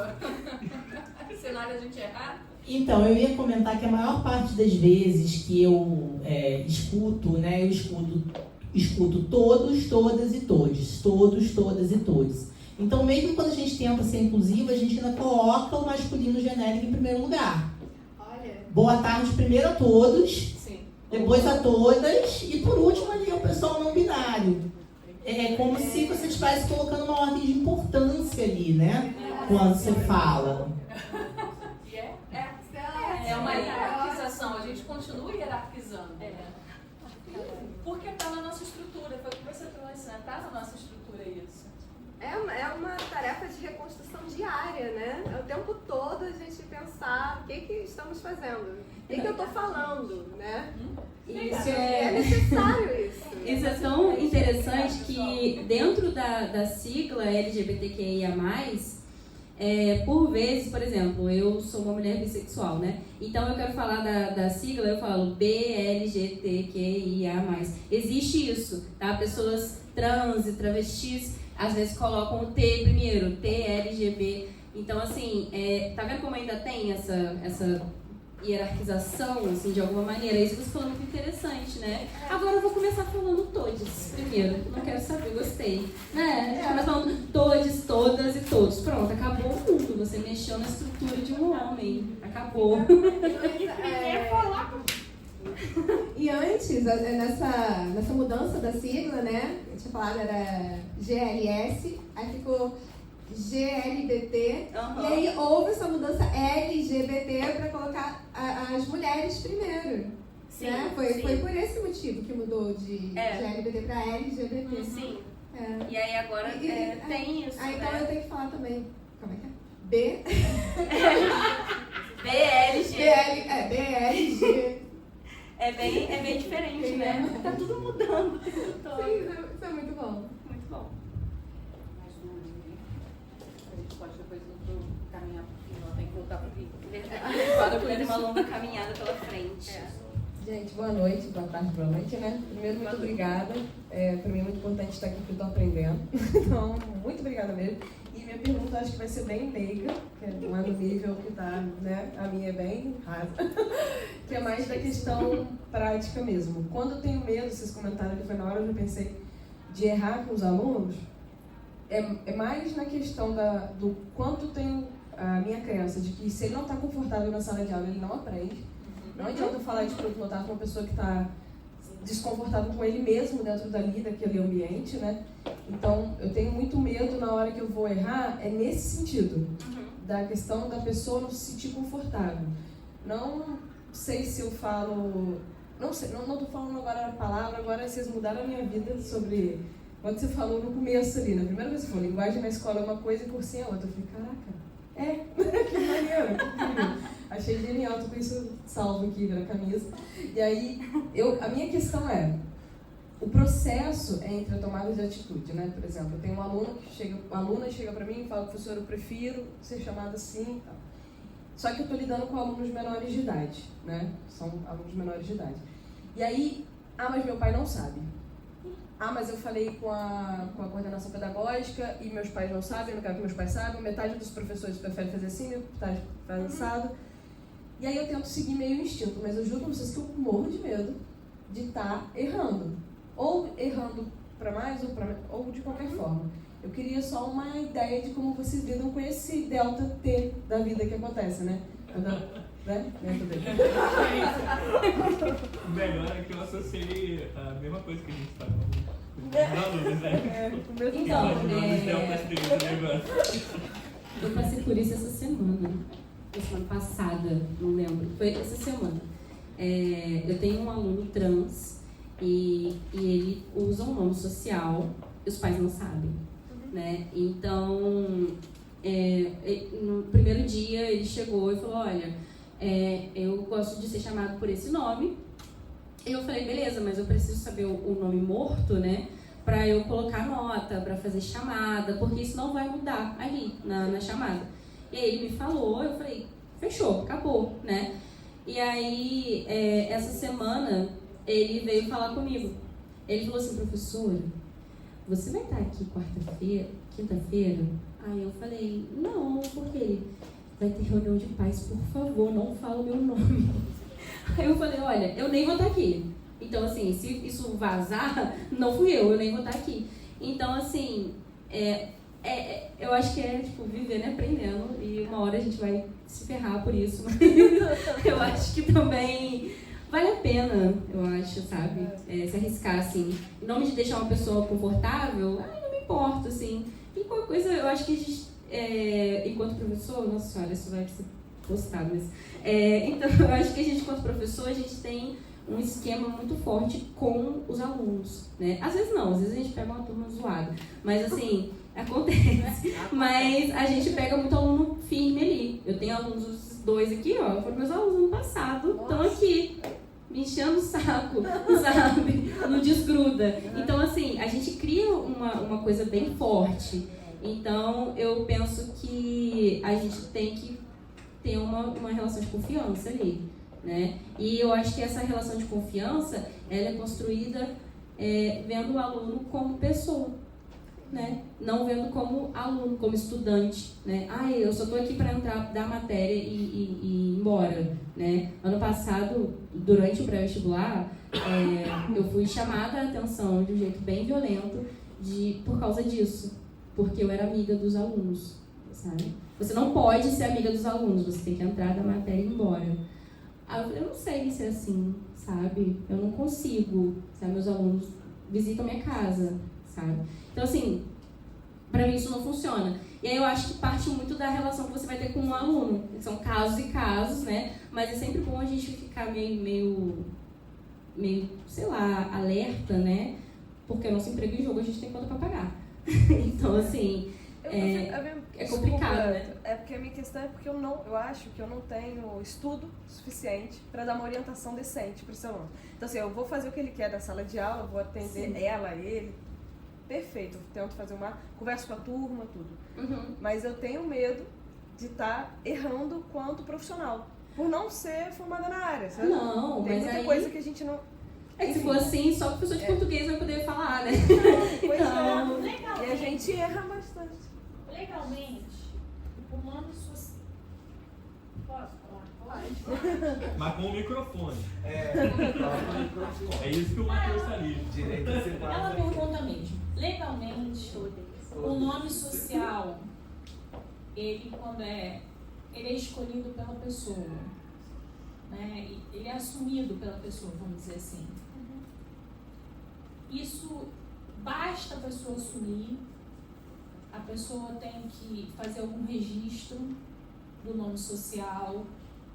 Cenário a gente errar? Então, eu ia comentar que a maior parte das vezes que eu escuto, né, eu escuto todos, todas e todes. Todos, todas e todes. Então, mesmo quando a gente tenta ser inclusiva, a gente ainda coloca o masculino genérico em primeiro lugar. Olha. Boa tarde primeiro a todos. Sim. depois a todas e por último ali o pessoal não binário. É como se você estivesse colocando uma ordem de importância ali, né? Quando você fala. É uma hierarquização, a gente continua hierarquizando. Porque está na nossa estrutura, foi o que você trouxe, né? Está na nossa estrutura isso. É uma tarefa de reconstrução diária, né? É o tempo todo a gente pensar o que estamos fazendo, o que eu estou falando, né? Isso é necessário isso. Isso é tão interessante que dentro da sigla LGBTQIA+, por vezes, por exemplo, eu sou uma mulher bissexual, né? Então eu quero falar da sigla, eu falo BLGTQIA+. Existe isso, tá? Pessoas trans e travestis, às vezes colocam o T primeiro, TLGB. Então, assim, tá vendo como ainda tem essa hierarquização, assim, de alguma maneira? Isso que você falou muito interessante, né? Agora eu vou começar falando todes primeiro. Não quero saber, gostei. Né? Começa falando todes, todas e todos. Pronto, acabou o mundo. Você mexeu na estrutura de um homem. Acabou. E antes, nessa mudança da sigla, né? Eu tinha falado, era GLS, aí ficou GLBT, e aí houve essa mudança LGBT para colocar as mulheres primeiro. Sim, né? Foi por esse motivo que mudou de GLBT para LGBT. Sim. E aí agora tem isso. Aí então eu tenho que falar também. Como é que é? B. BLG. BLG. É bem diferente, né? Tá tudo mudando. Sim, isso é muito bom. Muito bom. A gente pode depois caminhar pro final, tem que voltar pro Rio. Agora ter uma longa caminhada pela frente. Gente, boa noite, boa tarde, boa noite, né? Primeiro, muito obrigada. Para mim é muito importante estar aqui porque eu estou aprendendo. Então, muito obrigada mesmo. E minha pergunta acho que vai ser bem leiga, que não é no nível que está, né? A minha é bem rasa. Que é mais da questão prática mesmo. Quando eu tenho medo, vocês comentaram que foi na hora que eu pensei de errar com os alunos, é mais na questão do quanto tenho a minha crença de que se ele não está confortável na sala de aula, ele não aprende. Não adianta eu falar de produto notar com uma pessoa que está desconfortável com ele mesmo dentro daquele ambiente, né? Então, eu tenho muito medo na hora que eu vou errar, é nesse sentido, da questão da pessoa não se sentir confortável. Não sei se eu falo... Não sei, não estou falando agora a palavra, agora vocês mudaram a minha vida sobre... Quando você falou no começo ali, na primeira vez que você falou, linguagem na escola é uma coisa e cursinho é outra. Eu falei, caraca, que maneiro, que incrível. Achei genial, tô com isso salvo aqui na camisa. E aí, a minha questão é, o processo entre a tomada de atitude, né? Por exemplo, eu tenho uma aluna chega pra mim e fala, professor, eu prefiro ser chamada assim e tal. Só que eu tô lidando com alunos menores de idade, né? São alunos menores de idade. E aí, mas meu pai não sabe. Mas eu falei com a coordenação pedagógica e meus pais não sabem, não quero que meus pais saibam, metade dos professores preferem fazer assim, metade faz assado. E aí eu tento seguir meio instinto, mas eu juro pra vocês que eu morro de medo de estar errando. Ou errando para mais ou de qualquer forma. Eu queria só uma ideia de como vocês lidam com esse delta T da vida que acontece, né? O melhor é que eu associei a mesma coisa que a gente estava falando. Eu passei por isso essa semana passada, não lembro, foi essa semana. Eu tenho um aluno trans e ele usa um nome social e os pais não sabem, né? Então, no primeiro dia ele chegou e falou, olha, eu gosto de ser chamado por esse nome. E eu falei, beleza, mas eu preciso saber o nome morto, né? Pra eu colocar nota, pra fazer chamada, porque isso não vai mudar ali na chamada. E aí ele me falou, eu falei, fechou, acabou, né? E aí, essa semana, ele veio falar comigo. Ele falou assim, professora, você vai estar aqui quinta-feira? Aí eu falei, não, porque ele vai ter reunião de pais, por favor, não fala o meu nome. Aí eu falei, olha, eu nem vou estar aqui. Então, assim, se isso vazar, não fui eu nem vou estar aqui. Então, assim, eu acho que tipo, vivendo e aprendendo, e uma hora a gente vai se ferrar por isso, mas eu acho que também vale a pena, eu acho, sabe? Se arriscar, assim. Em nome de deixar uma pessoa confortável, não me importo, assim. E qualquer coisa, eu acho que a gente, enquanto professor, nossa senhora, isso vai ser postado, mas... então, eu acho que a gente, enquanto professor, a gente tem um esquema muito forte com os alunos, né? Às vezes não, às vezes a gente pega uma turma zoada, mas assim, acontece. Mas a gente pega muito aluno firme ali. Eu tenho alunos, os dois aqui, ó, foram meus alunos no passado, estão aqui, me enchendo o saco, sabe? Não desgruda. Então, assim, a gente cria uma coisa bem forte. Então, eu penso que a gente tem que ter uma relação de confiança ali, né? E eu acho que essa relação de confiança, ela é construída vendo o aluno como pessoa, né? Não vendo como aluno, como estudante, né? Eu só estou aqui para entrar, dar matéria e ir embora, né? Ano passado, durante o pré-vestibular, eu fui chamada a atenção de um jeito bem violento por causa disso, porque eu era amiga dos alunos, sabe? Você não pode ser amiga dos alunos, você tem que entrar da matéria e ir embora. Eu não sei se é assim, sabe? Eu não consigo, sabe? Meus alunos visitam minha casa, sabe? Então, assim, pra mim isso não funciona. E aí eu acho que parte muito da relação que você vai ter com um aluno. São casos e casos, né? Mas é sempre bom a gente ficar meio sei lá, alerta, né? Porque o nosso emprego em jogo a gente tem conta pra pagar. Então, assim... É complicado, né? É porque a minha questão é porque eu acho que eu não tenho estudo suficiente para dar uma orientação decente para esse aluno. Então, assim, eu vou fazer o que ele quer da sala de aula, vou atender ela, ele. Perfeito, eu tento fazer conversa com a turma, tudo. Uhum. Mas eu tenho medo de estar errando quanto profissional, por não ser formada na área, sabe? Não, tem mas muita aí... coisa que a gente não... se for assim, só o professor de português vai poder falar, né? Pois Então, e a gente erra bastante. Legalmente, o nome social... Posso falar? Pode. Mas com o microfone. É isso que o Matheus está ali. Direito a ser Ela pergunta mesmo. Legalmente, o nome social, ele é escolhido pela pessoa, né? Ele é assumido pela pessoa, vamos dizer assim. Isso basta a pessoa assumir. A pessoa tem que fazer algum registro do nome social.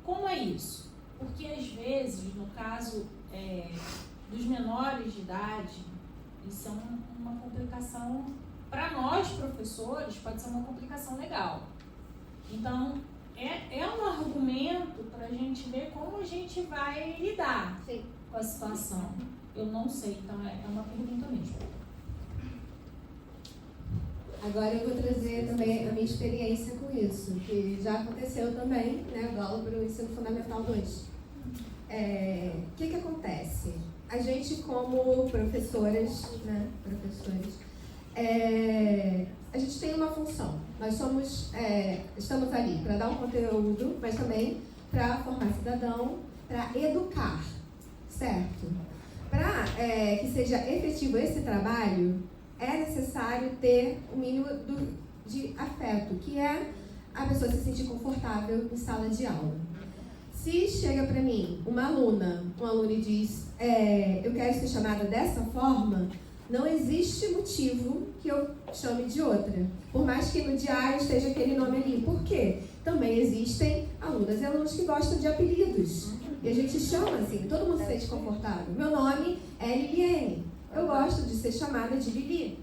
Como é isso? Porque, às vezes, no caso dos menores de idade, isso é uma complicação, para nós, professores, pode ser uma complicação legal. Então, é um argumento para a gente ver como a gente vai lidar com a situação. Eu não sei, então é uma pergunta mesmo. Agora eu vou trazer também a minha experiência com isso, que já aconteceu também, né? Eu dou aula para o Ensino Fundamental 2. O que acontece? A gente, como professoras, né? A gente tem uma função. Nós estamos ali para dar um conteúdo, mas também para formar cidadão, para educar, certo? Para que seja efetivo esse trabalho, é necessário ter o mínimo de afeto, que é a pessoa se sentir confortável em sala de aula. Se chega para mim um aluno e diz, eu quero ser chamada dessa forma, não existe motivo que eu chame de outra. Por mais que no diário esteja aquele nome ali. Por quê? Também existem alunas e alunos que gostam de apelidos. E a gente chama assim, todo mundo se sente confortável. Meu nome é Liliane. Eu gosto de ser chamada de Lili.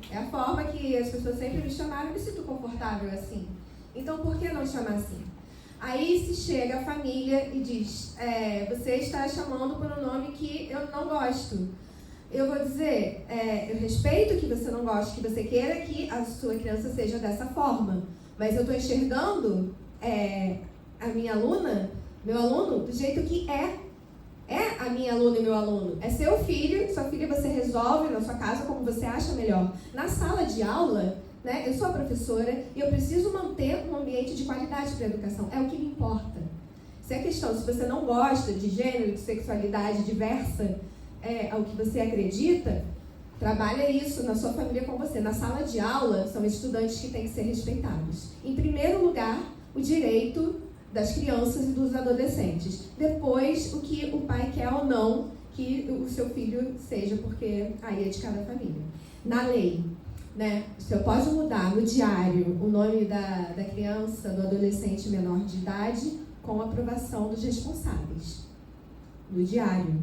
É a forma que as pessoas sempre me chamaram, eu me sinto confortável assim. Então, por que não chamar assim? Aí se chega a família e diz, você está chamando por um nome que eu não gosto. Eu vou dizer, eu respeito que você não goste, que você queira que a sua criança seja dessa forma. Mas eu estou enxergando a minha aluna, meu aluno, do jeito que é a minha aluna e meu aluno. É seu filho, sua filha você resolve na sua casa como você acha melhor. Na sala de aula, né, eu sou a professora e eu preciso manter um ambiente de qualidade para a educação. É o que me importa. Se é questão, se você não gosta de gênero, de sexualidade diversa, ao que você acredita, trabalha isso na sua família com você. Na sala de aula, são estudantes que têm que ser respeitados. Em primeiro lugar, o direito das crianças e dos adolescentes. Depois, o que o pai quer ou não que o seu filho seja, porque aí é de cada família. Na lei, né, você pode mudar no diário o nome da criança, do adolescente menor de idade, com a aprovação dos responsáveis. No diário.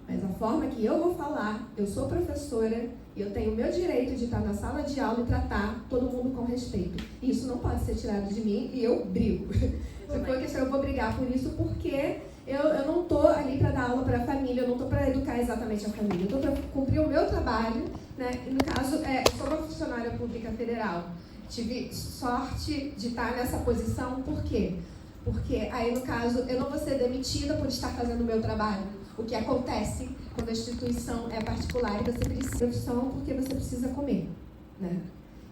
Mas a forma que eu vou falar, eu sou professora e eu tenho o meu direito de estar na sala de aula e tratar todo mundo com respeito. Isso não pode ser tirado de mim e eu brigo. Se for questão, eu vou brigar por isso porque eu não estou ali para dar aula para a família, eu não estou para educar exatamente a família, eu estou para cumprir o meu trabalho, né? E no caso, eu sou uma funcionária pública federal. Tive sorte de estar nessa posição, por quê? Porque aí, no caso, eu não vou ser demitida por estar fazendo o meu trabalho. O que acontece quando a instituição é particular e você precisa de profissão porque você precisa comer, né?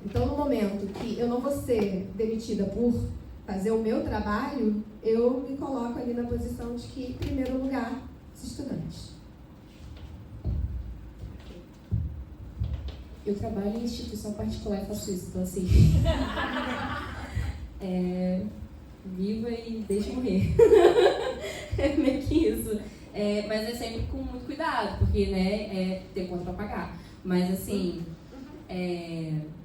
Então, no momento que eu não vou ser demitida por fazer o meu trabalho, eu me coloco ali na posição de que, em primeiro lugar, os estudantes. Eu trabalho em instituição particular e faço isso, então assim... viva e deixa morrer. É meio que isso. Mas é sempre com muito cuidado, porque, né, tem conta pra pagar. Mas, assim,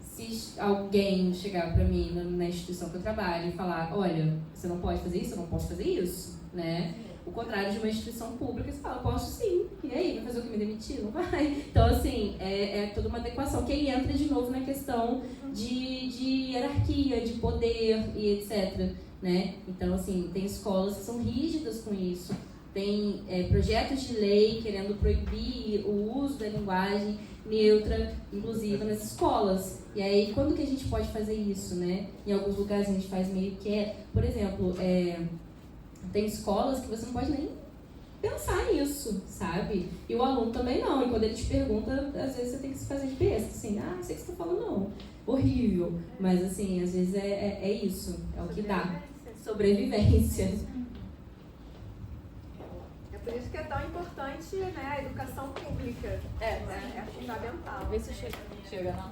se alguém chegar pra mim na instituição que eu trabalho e falar, olha, você não pode fazer isso, eu não posso fazer isso, né? O contrário de uma instituição pública, você fala, posso sim. E aí, vai fazer o que? Me demitir? Não vai. Então, assim, é toda uma adequação, que aí entra de novo na questão de hierarquia, de poder e etc., né? Então, assim, tem escolas que são rígidas com isso. Tem projetos de lei querendo proibir o uso da linguagem neutra, inclusiva, nas escolas. E aí, quando que a gente pode fazer isso, né? Em alguns lugares a gente faz meio que por exemplo, tem escolas que você não pode nem pensar nisso, sabe? E o aluno também não. E quando ele te pergunta, às vezes você tem que se fazer de besta, assim, não sei o que você tá falando, não. Horrível. Mas, assim, às vezes é isso, é o que dá. Sobrevivência. É por isso que é tão importante, né, a educação pública. Né? É fundamental. Vê se chega não.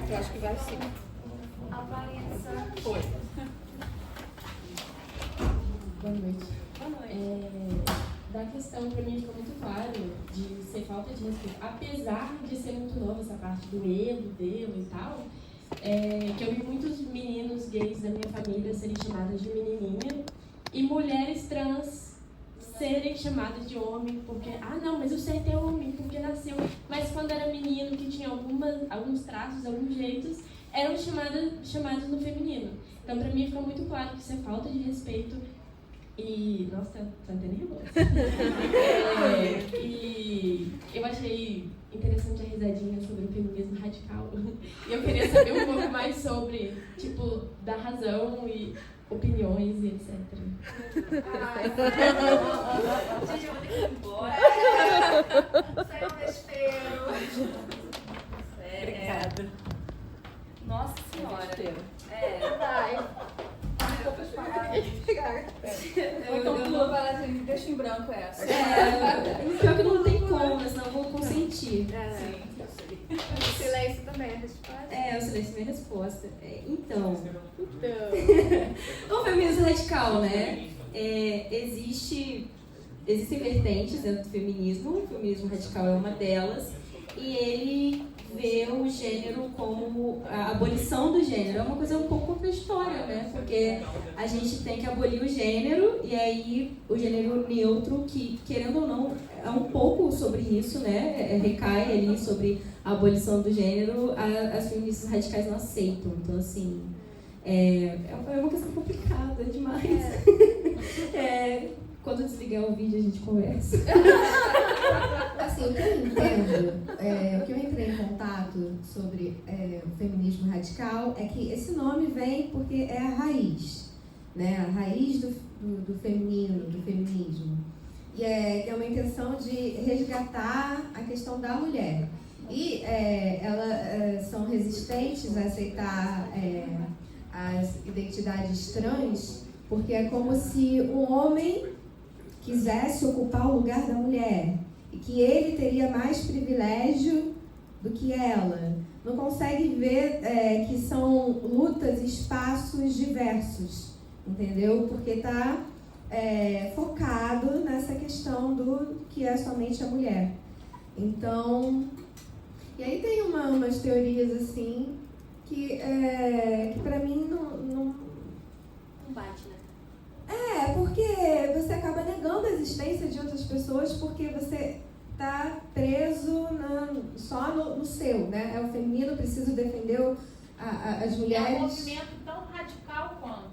Eu acho que vai sim. Avaliação. Foi. Boa noite. Da questão, para mim, ficou muito claro de ser falta de respeito. Apesar de ser muito nova essa parte do erro, e tal, que eu vi muitos meninos gays da minha família serem chamados de menininha e mulheres trans serem chamadas de homem, porque, não, mas o certo é homem, porque nasceu. Mas quando era menino, que tinha alguns traços, alguns jeitos, eram chamados no feminino. Então, para mim, ficou muito claro que isso é falta de respeito. E, nossa, tá até nervosa. E eu achei interessante a risadinha sobre o feminismo radical. E eu queria saber um pouco mais sobre, tipo, da razão e opiniões e etc. Sem um desespero. Obrigada. Nossa senhora. Vai. Então pula para lá, deixa em branco essa. Pior que não tem como, senão eu vou consentir. Sim, eu sei. O silêncio também é a resposta. O silêncio é minha resposta. Então. O feminismo radical, né? Existem vertentes dentro do feminismo. O feminismo radical é uma delas. E ele vê o gênero como a abolição do gênero. É uma coisa um pouco contraditória, né? Porque a gente tem que abolir o gênero e aí o gênero neutro, que querendo ou não é um pouco sobre isso, né? Recai ali sobre a abolição do gênero, as feministas radicais não aceitam. Então, assim, é uma questão complicada demais. Quando eu desligar o vídeo, a gente conversa. Assim, o que eu entendo, o que eu entrei em contato sobre o feminismo radical é que esse nome vem porque é a raiz, né? A raiz do feminino, do feminismo. E é uma intenção de resgatar a questão da mulher. E elas são resistentes a aceitar as identidades trans, porque é como se um homem quisesse ocupar o lugar da mulher e que ele teria mais privilégio do que ela, não consegue ver que são lutas e espaços diversos, entendeu? Porque está focado nessa questão do que é somente a mulher. Então, e aí tem umas teorias assim que para mim não bate, né? Porque você acaba negando a existência de outras pessoas porque você está preso só no seu, né? É o feminino, preciso defender as mulheres. É um movimento tão radical quanto.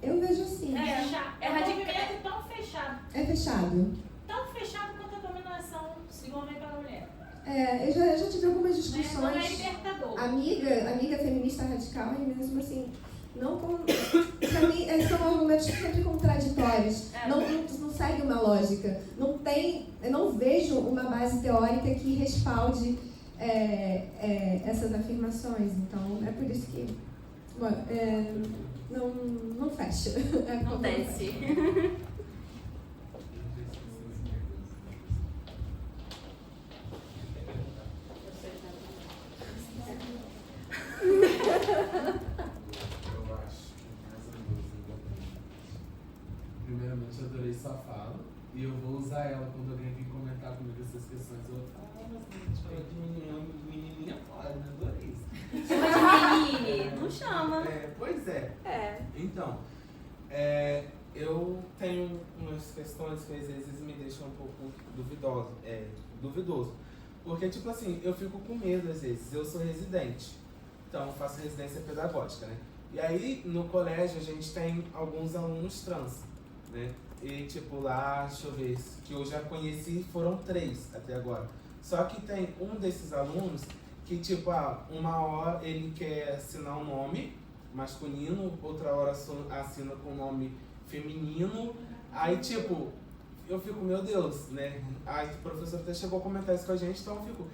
Eu vejo assim. É um movimento tão fechado. É fechado. Tão fechado quanto a dominação do homem pela mulher. Eu já tive algumas discussões. Não é libertador. Amiga feminista radical, e mesmo assim, pra mim, são argumentos sempre contraditórios. Não segue uma lógica. Eu não vejo uma base teórica que respalde essas afirmações. Então, é por isso que não fecha. Não desce. Primeiramente, eu adorei sua fala e eu vou usar ela quando alguém vir comentar comigo essas questões. Eu vou falar, mas a gente fala de menininha fora, né? Adorei isso. Chama de menine, não chama. Pois é. Então, eu tenho umas questões que às vezes me deixam um pouco duvidoso. Porque, tipo assim, eu fico com medo às vezes. Eu sou residente, então eu faço residência pedagógica, né? E aí, no colégio, a gente tem alguns alunos trans, né? E, tipo, lá, deixa eu ver, que eu já conheci, foram 3 até agora. Só que tem um desses alunos que, tipo, uma hora ele quer assinar um nome masculino, outra hora assina com nome feminino. Aí, tipo, eu fico, meu Deus, né? Aí o professor até chegou a comentar isso com a gente, então eu fico...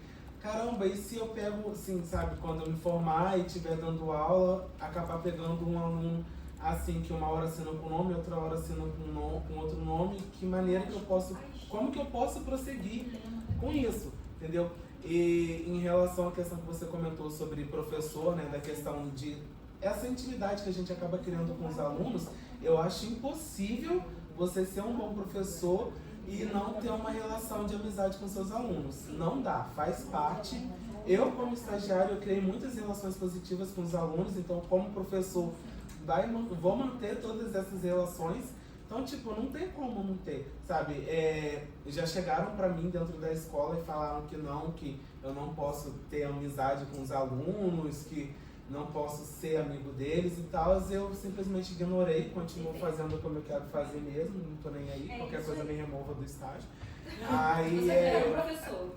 Caramba, e se eu pego, assim, sabe, quando eu me formar e estiver dando aula, acabar pegando um aluno, assim, que uma hora assina com nome, outra hora assina com outro nome, que maneira que eu posso, como que eu posso prosseguir com isso, entendeu? E em relação à questão que você comentou sobre professor, né, da questão de essa intimidade que a gente acaba criando com os alunos, eu acho impossível você ser um bom professor e não ter uma relação de amizade com seus alunos. Não dá, faz parte. Eu, como estagiário, eu criei muitas relações positivas com os alunos, então, como professor, vou manter todas essas relações. Então, tipo, não tem como não ter, sabe? Já chegaram pra mim dentro da escola e falaram que eu não posso ter amizade com os alunos, que não posso ser amigo deles e tal. Eu simplesmente ignorei, continuo fazendo como eu quero fazer mesmo, não tô nem aí, qualquer coisa me remova do estágio. Aí, você é o professor.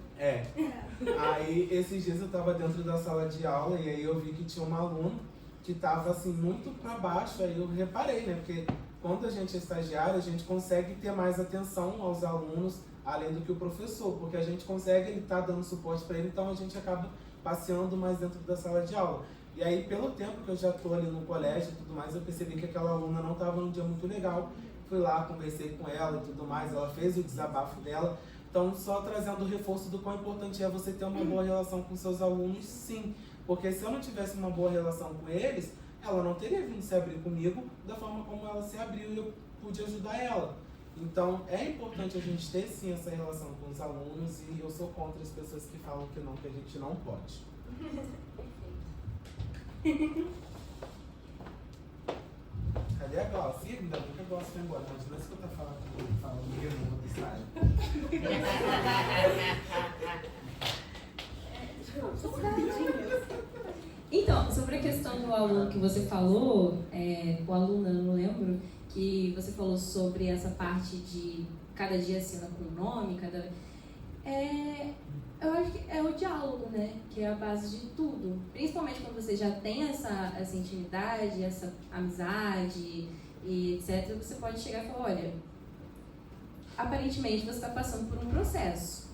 Aí, esses dias eu tava dentro da sala de aula e aí eu vi que tinha uma aluna que tava assim, muito pra baixo, aí eu reparei, né, porque quando a gente é estagiário, a gente consegue ter mais atenção aos alunos, além do que o professor, porque a gente consegue, ele tá dando suporte para ele, então a gente acaba passeando mais dentro da sala de aula. E aí, pelo tempo que eu já tô ali no colégio e tudo mais, eu percebi que aquela aluna não tava num dia muito legal. Fui lá, conversei com ela e tudo mais, ela fez o desabafo dela. Então, só trazendo o reforço do quão importante é você ter uma boa relação com seus alunos, sim. Porque se eu não tivesse uma boa relação com eles, ela não teria vindo se abrir comigo da forma como ela se abriu e eu pude ajudar ela. Então, é importante a gente ter, sim, essa relação com os alunos e eu sou contra as pessoas que falam que a gente não pode. Cadê a Glaucia? Ainda bem que a Glaucia foi embora. Imagina se eu tô falando mesmo no estágio. Então, sobre a questão do aluno que você falou, o aluno, eu não lembro, que você falou sobre essa parte de cada dia assina com o nome, eu acho que é o diálogo, né? Que é a base de tudo. Principalmente quando você já tem essa intimidade, essa amizade e etc. Você pode chegar e falar, olha, aparentemente você está passando por um processo.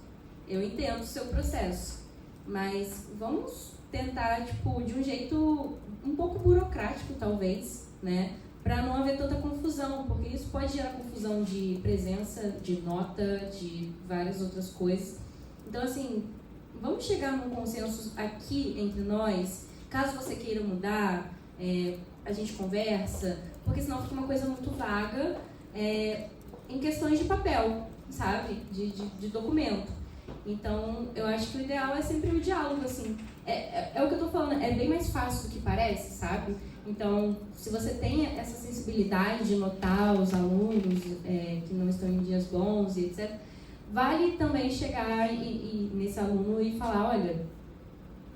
Eu entendo o seu processo, mas vamos tentar, tipo, de um jeito um pouco burocrático, talvez, né? Para não haver tanta confusão, porque isso pode gerar confusão de presença, de nota, de várias outras coisas. Então, assim, vamos chegar num consenso aqui entre nós. Caso você queira mudar, a gente conversa, porque senão fica uma coisa muito vaga em questões de papel, sabe? De documento. Então, eu acho que o ideal é sempre o diálogo, assim. É o que eu tô falando, é bem mais fácil do que parece, sabe? Então, se você tem essa sensibilidade de notar os alunos que não estão em dias bons e etc., vale também chegar nesse aluno e falar, olha,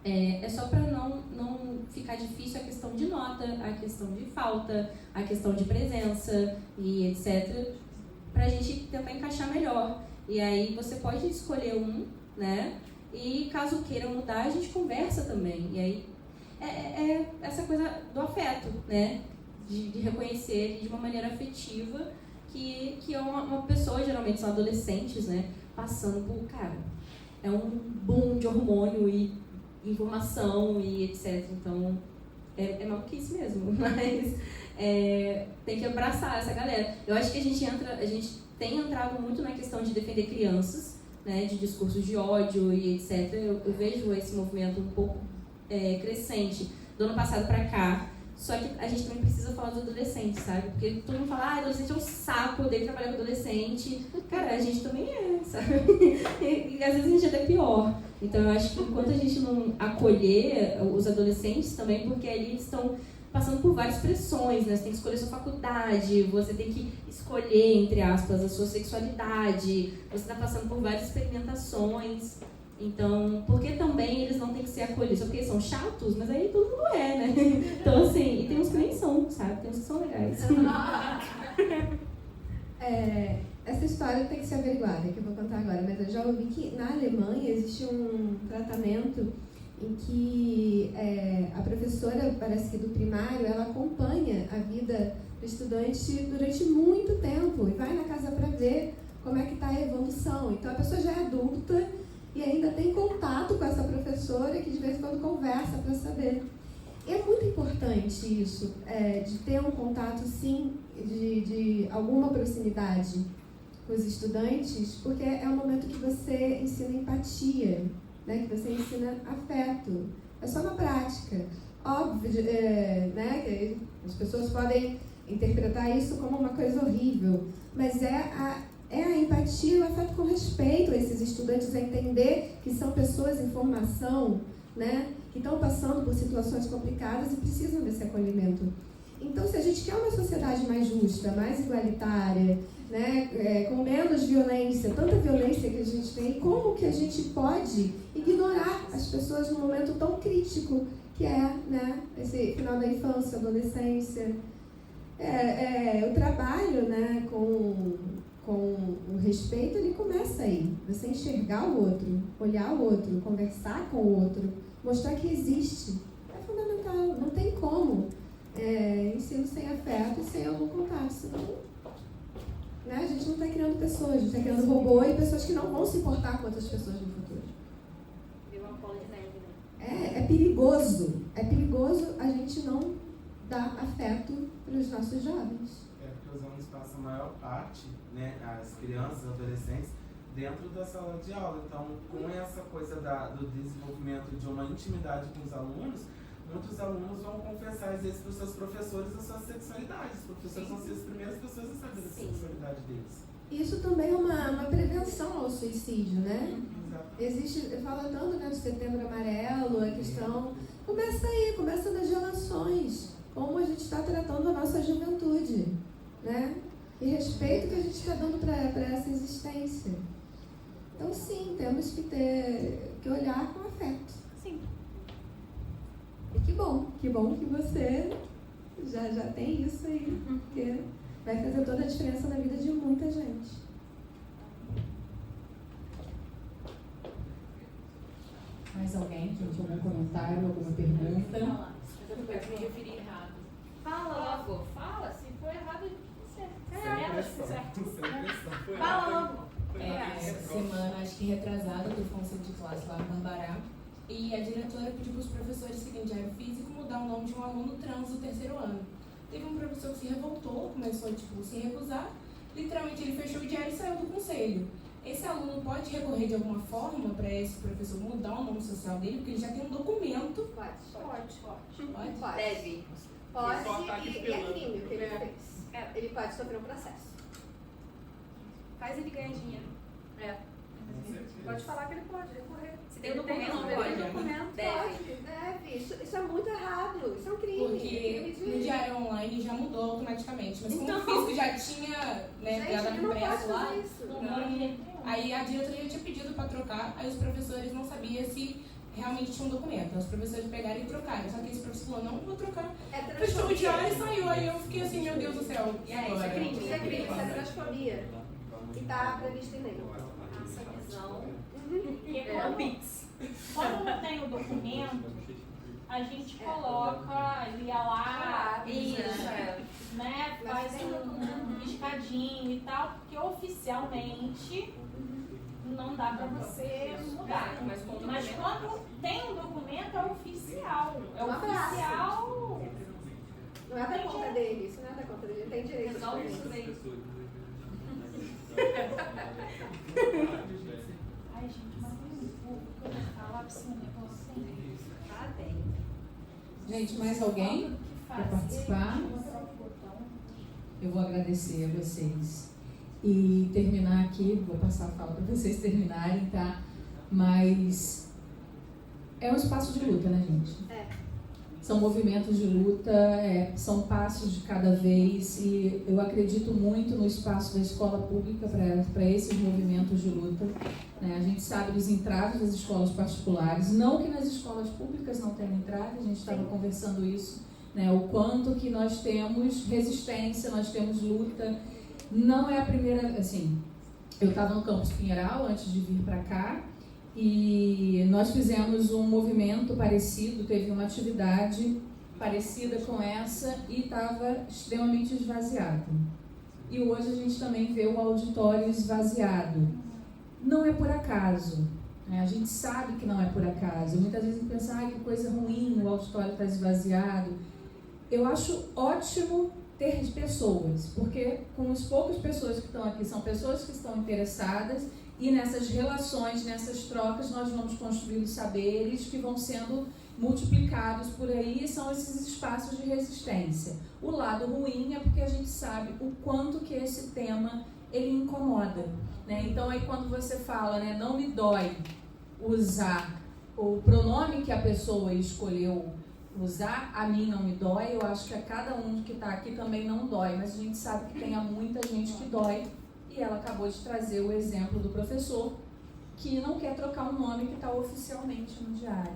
é só para não ficar difícil a questão de nota, a questão de falta, a questão de presença e etc., para a gente tentar encaixar melhor. E aí você pode escolher um, né? E caso queira mudar, a gente conversa também. E aí é essa coisa do afeto, né? De reconhecer de uma maneira afetiva que é uma pessoa, geralmente são adolescentes, né? Passando por, cara, é um boom de hormônio e informação e etc. Então, é maluquice mesmo, mas tem que abraçar essa galera. Eu acho que a gente tem entrado muito na questão de defender crianças, né, de discursos de ódio e etc. Eu vejo esse movimento um pouco crescente do ano passado para cá. Só que a gente também precisa falar dos adolescentes, sabe? Porque todo mundo fala, adolescente é um saco, odeio trabalhar com adolescente. Cara, a gente também sabe? E às vezes a gente é até pior. Então eu acho que enquanto a gente não acolher os adolescentes também, porque ali eles estão passando por várias pressões, né? Você tem que escolher sua faculdade, você tem que escolher, entre aspas, a sua sexualidade, você está passando por várias experimentações. Então, porque também eles não têm que ser acolhidos? Só porque eles são chatos, mas aí todo mundo né? Então, assim, e tem uns que nem são, sabe? Tem uns que são legais. Essa história tem que ser averiguada, que eu vou contar agora, mas eu já ouvi que na Alemanha existe um tratamento em que a professora, parece que do primário, ela acompanha a vida do estudante durante muito tempo e vai na casa para ver como é que está a evolução. Então, a pessoa já é adulta e ainda tem contato com essa professora que de vez em quando conversa para saber. E é muito importante isso, de ter um contato, sim, de alguma proximidade com os estudantes, porque é um momento que você ensina empatia, né, que você ensina afeto. É só na prática. Óbvio, né, que as pessoas podem interpretar isso como uma coisa horrível, mas é a empatia, o afeto com respeito a esses estudantes, a entender que são pessoas em formação, né, que estão passando por situações complicadas e precisam desse acolhimento. Então, se a gente quer uma sociedade mais justa, mais igualitária, né, com menos violência, tanta violência que a gente tem, como que a gente pode ignorar as pessoas num momento tão crítico que né, esse final da infância, adolescência? O trabalho, né, com o respeito, ele começa aí. Você enxergar o outro, olhar o outro, conversar com o outro, mostrar que existe. É fundamental, não tem como. Ensino sem afeto e sem algum contato, senão, né, a gente não está criando pessoas, a gente está criando robô e pessoas que não vão se importar com outras pessoas no futuro. Viu uma bola de neve, né? É perigoso a gente não dar afeto para os nossos jovens. Porque os alunos passam a maior parte, né, as crianças, adolescentes, dentro da sala de aula. Então, com essa coisa do desenvolvimento de uma intimidade com os alunos, muitos alunos vão confessar, às vezes, para os seus professores a sua sexualidade. Os professores vão ser as primeiras pessoas a saber da sexualidade deles. Isso também é uma prevenção ao suicídio, né? Exato. Fala tanto, né, do Setembro Amarelo, a questão... Começa aí, começa nas relações. Como a gente está tratando a nossa juventude, né? E respeito que a gente está dando para essa existência. Então, sim, temos que olhar com afeto. Sim. E que bom que você já tem isso aí, porque vai fazer toda a diferença na vida de muita gente. Mais alguém, gente? Algum comentário, alguma pergunta? Eu me referi errado. Fala logo. Fala, se for errado, Fala logo. Semana, acho que retrasada, teve conselho de classe lá no Barbará. E a diretora pediu para os professores seguirem diário físico mudar o nome de um aluno trans do 3º ano. Teve um professor que se revoltou, começou a se recusar. Literalmente, ele fechou o diário e saiu do conselho. esse aluno pode recorrer de alguma forma para esse professor mudar o nome social dele, porque ele já tem um documento? Pode. Deve. Pode, e é crime o que ele fez. Ele pode sofrer um processo. Faz ele ganhar dinheiro. Pode falar que ele pode recorrer. Se tem documento, não pode. Deve. Isso é muito errado. Isso é um crime. Porque no diário online já mudou automaticamente. Mas como Então, o físico já tinha, né, já ele não impresso pode lá, fazer isso. aí a diretoria tinha pedido para trocar, aí os professores não sabiam se realmente tinha um documento. Aí os professores pegaram e trocaram. Só que esse professor falou, não vou trocar. Fechou o diário e saiu. Aí eu fiquei assim, meu Deus do céu. E aí, Isso é crime. Isso é transfobia. E tá previsto em lei. Essa visão. Quando não tem o documento, a gente coloca, ia lá, né, faz um riscadinho e tal, porque oficialmente não dá pra você mudar. Mas quando tem um documento, é oficial. É oficial. Não é da conta dele, isso não é da conta dele, ele tem direito a isso. Ai, gente, mas eu vou falar pra você um negócio assim. Tá bem. Gente, mais alguém para participar? Eu vou agradecer a vocês. E terminar aqui, vou passar a fala para vocês terminarem, tá? Mas é um espaço de luta, né, gente? São movimentos de luta, são passos de cada vez, e eu acredito muito no espaço da escola pública para esses movimentos de luta. Né? A gente sabe dos entraves das escolas particulares, não que nas escolas públicas não tenham entrave, a gente estava conversando isso, né? O quanto que nós temos resistência, nós temos luta. Não é a primeira, assim, eu estava no campus Pinheiral antes de vir para cá, e nós fizemos um movimento parecido, teve uma atividade parecida com essa e estava extremamente esvaziado. E hoje a gente também vê o auditório esvaziado. Não é por acaso, né? A gente sabe que não é por acaso. Muitas vezes a gente pensa, que coisa ruim, o auditório está esvaziado. Eu acho ótimo ter pessoas, porque com as poucas pessoas que estão aqui, são pessoas que estão interessadas. E nessas relações, nessas trocas, nós vamos construindo saberes que vão sendo multiplicados por aí, e são esses espaços de resistência. O lado ruim é porque a gente sabe o quanto que esse tema ele incomoda. Né? Então, aí quando você fala, né, não me dói usar o pronome que a pessoa escolheu usar, a mim não me dói, eu acho que a cada um que está aqui também não dói, mas a gente sabe que tem muita gente que dói. E ela acabou de trazer o exemplo do professor que não quer trocar um nome que está oficialmente no diário.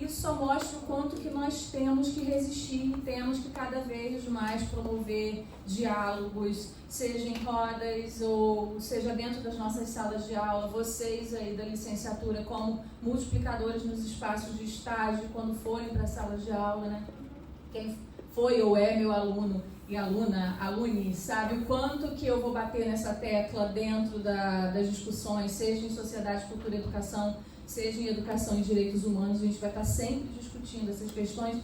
Isso só mostra o quanto que nós temos que resistir, temos que cada vez mais promover diálogos, seja em rodas ou seja dentro das nossas salas de aula, vocês aí da licenciatura como multiplicadores nos espaços de estágio, quando forem para a sala de aula, né? Quem foi ou é meu aluno e alune, sabe o quanto que eu vou bater nessa tecla dentro das discussões, seja em sociedade, cultura e educação, seja em educação e direitos humanos, a gente vai estar sempre discutindo essas questões,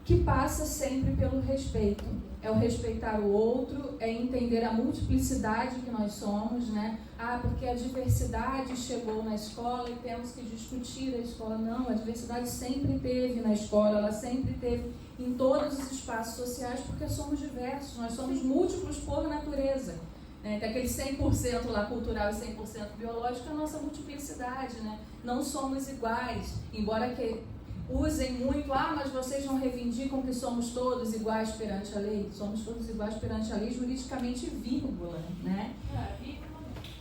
que passa sempre pelo respeito. É o respeitar o outro, é entender a multiplicidade que nós somos, né? Porque a diversidade chegou na escola e temos que discutir a escola. Não, a diversidade sempre teve na escola, ela sempre teve em todos os espaços sociais, porque somos diversos, nós somos múltiplos por natureza. Né? Tem aquele 100% lá cultural e 100% biológico, é a nossa multiplicidade, né? Não somos iguais, embora que usem muito, mas vocês não reivindicam que somos todos iguais perante a lei. Somos todos iguais perante a lei, juridicamente, vírgula, né?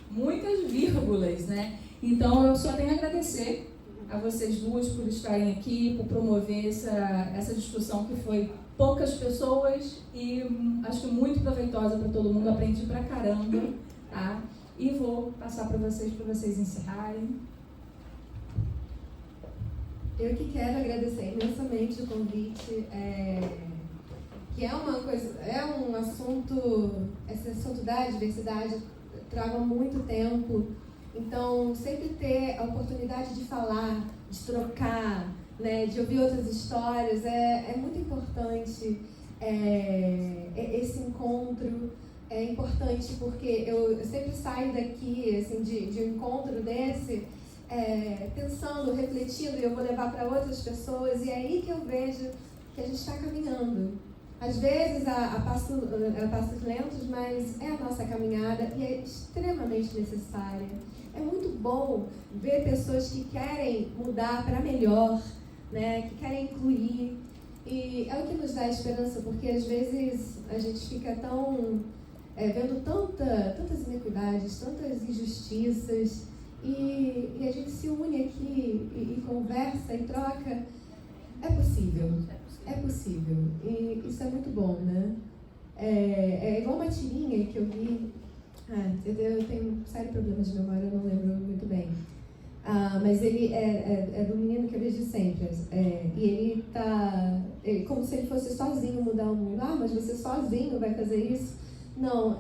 Muitas vírgulas, né? Então, eu só tenho a agradecer a vocês duas por estarem aqui, por promover essa discussão que foi poucas pessoas e acho que muito proveitosa para todo mundo. Aprendi pra caramba, tá? E vou passar para vocês encerrarem. Eu que quero agradecer imensamente o convite, que é uma coisa, é um assunto, esse assunto da diversidade trago há muito tempo, então sempre ter a oportunidade de falar, de trocar, né, de ouvir outras histórias, é muito importante esse encontro, é importante porque eu sempre saio daqui, assim, de um encontro desse, pensando, refletindo, e eu vou levar para outras pessoas, e é aí que eu vejo que a gente está caminhando. Às vezes a passos lentos, mas é a nossa caminhada e é extremamente necessária. É muito bom ver pessoas que querem mudar para melhor, né? Que querem incluir. E é o que nos dá esperança, porque às vezes a gente fica tão vendo tantas inequidades, tantas injustiças, e a gente se une aqui e conversa e troca. É possível. É possível. E isso é muito bom, né? É igual uma tirinha que eu vi. Eu tenho um sério problema de memória, eu não lembro muito bem. Mas ele é do menino que eu vejo sempre. E ele tá como se ele fosse sozinho mudar o mundo. Mas você sozinho vai fazer isso? Não,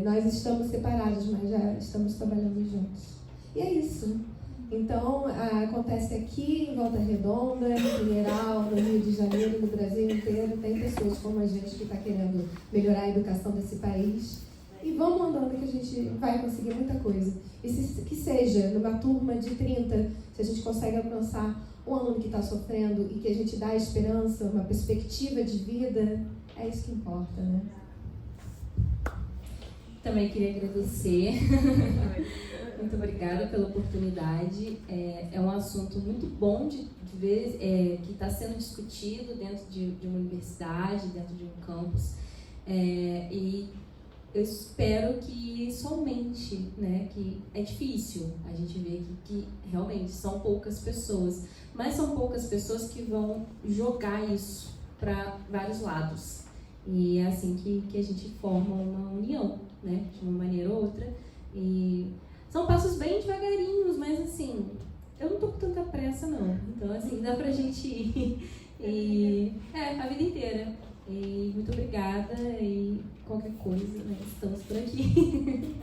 nós estamos separados, mas já estamos trabalhando juntos. E é isso. Então, acontece aqui, em Volta Redonda, em Mineral, no Rio de Janeiro, no Brasil inteiro. Tem pessoas como a gente que está querendo melhorar a educação desse país. E vamos andando que a gente vai conseguir muita coisa. E que seja numa turma de 30, se a gente consegue alcançar um aluno que está sofrendo e que a gente dá esperança, uma perspectiva de vida, é isso que importa, né? Também queria agradecer. Muito obrigada pela oportunidade. É um assunto muito bom de ver, que está sendo discutido dentro de uma universidade, dentro de um campus. E eu espero que somente, né, que é difícil a gente ver que realmente são poucas pessoas, mas são poucas pessoas que vão jogar isso para vários lados. E é assim que a gente forma uma união, né, de uma maneira ou outra. E são passos bem devagarinhos, mas assim, eu não tô com tanta pressa não. Então assim, dá pra gente ir a vida inteira. E muito obrigada e qualquer coisa, né, estamos por aqui.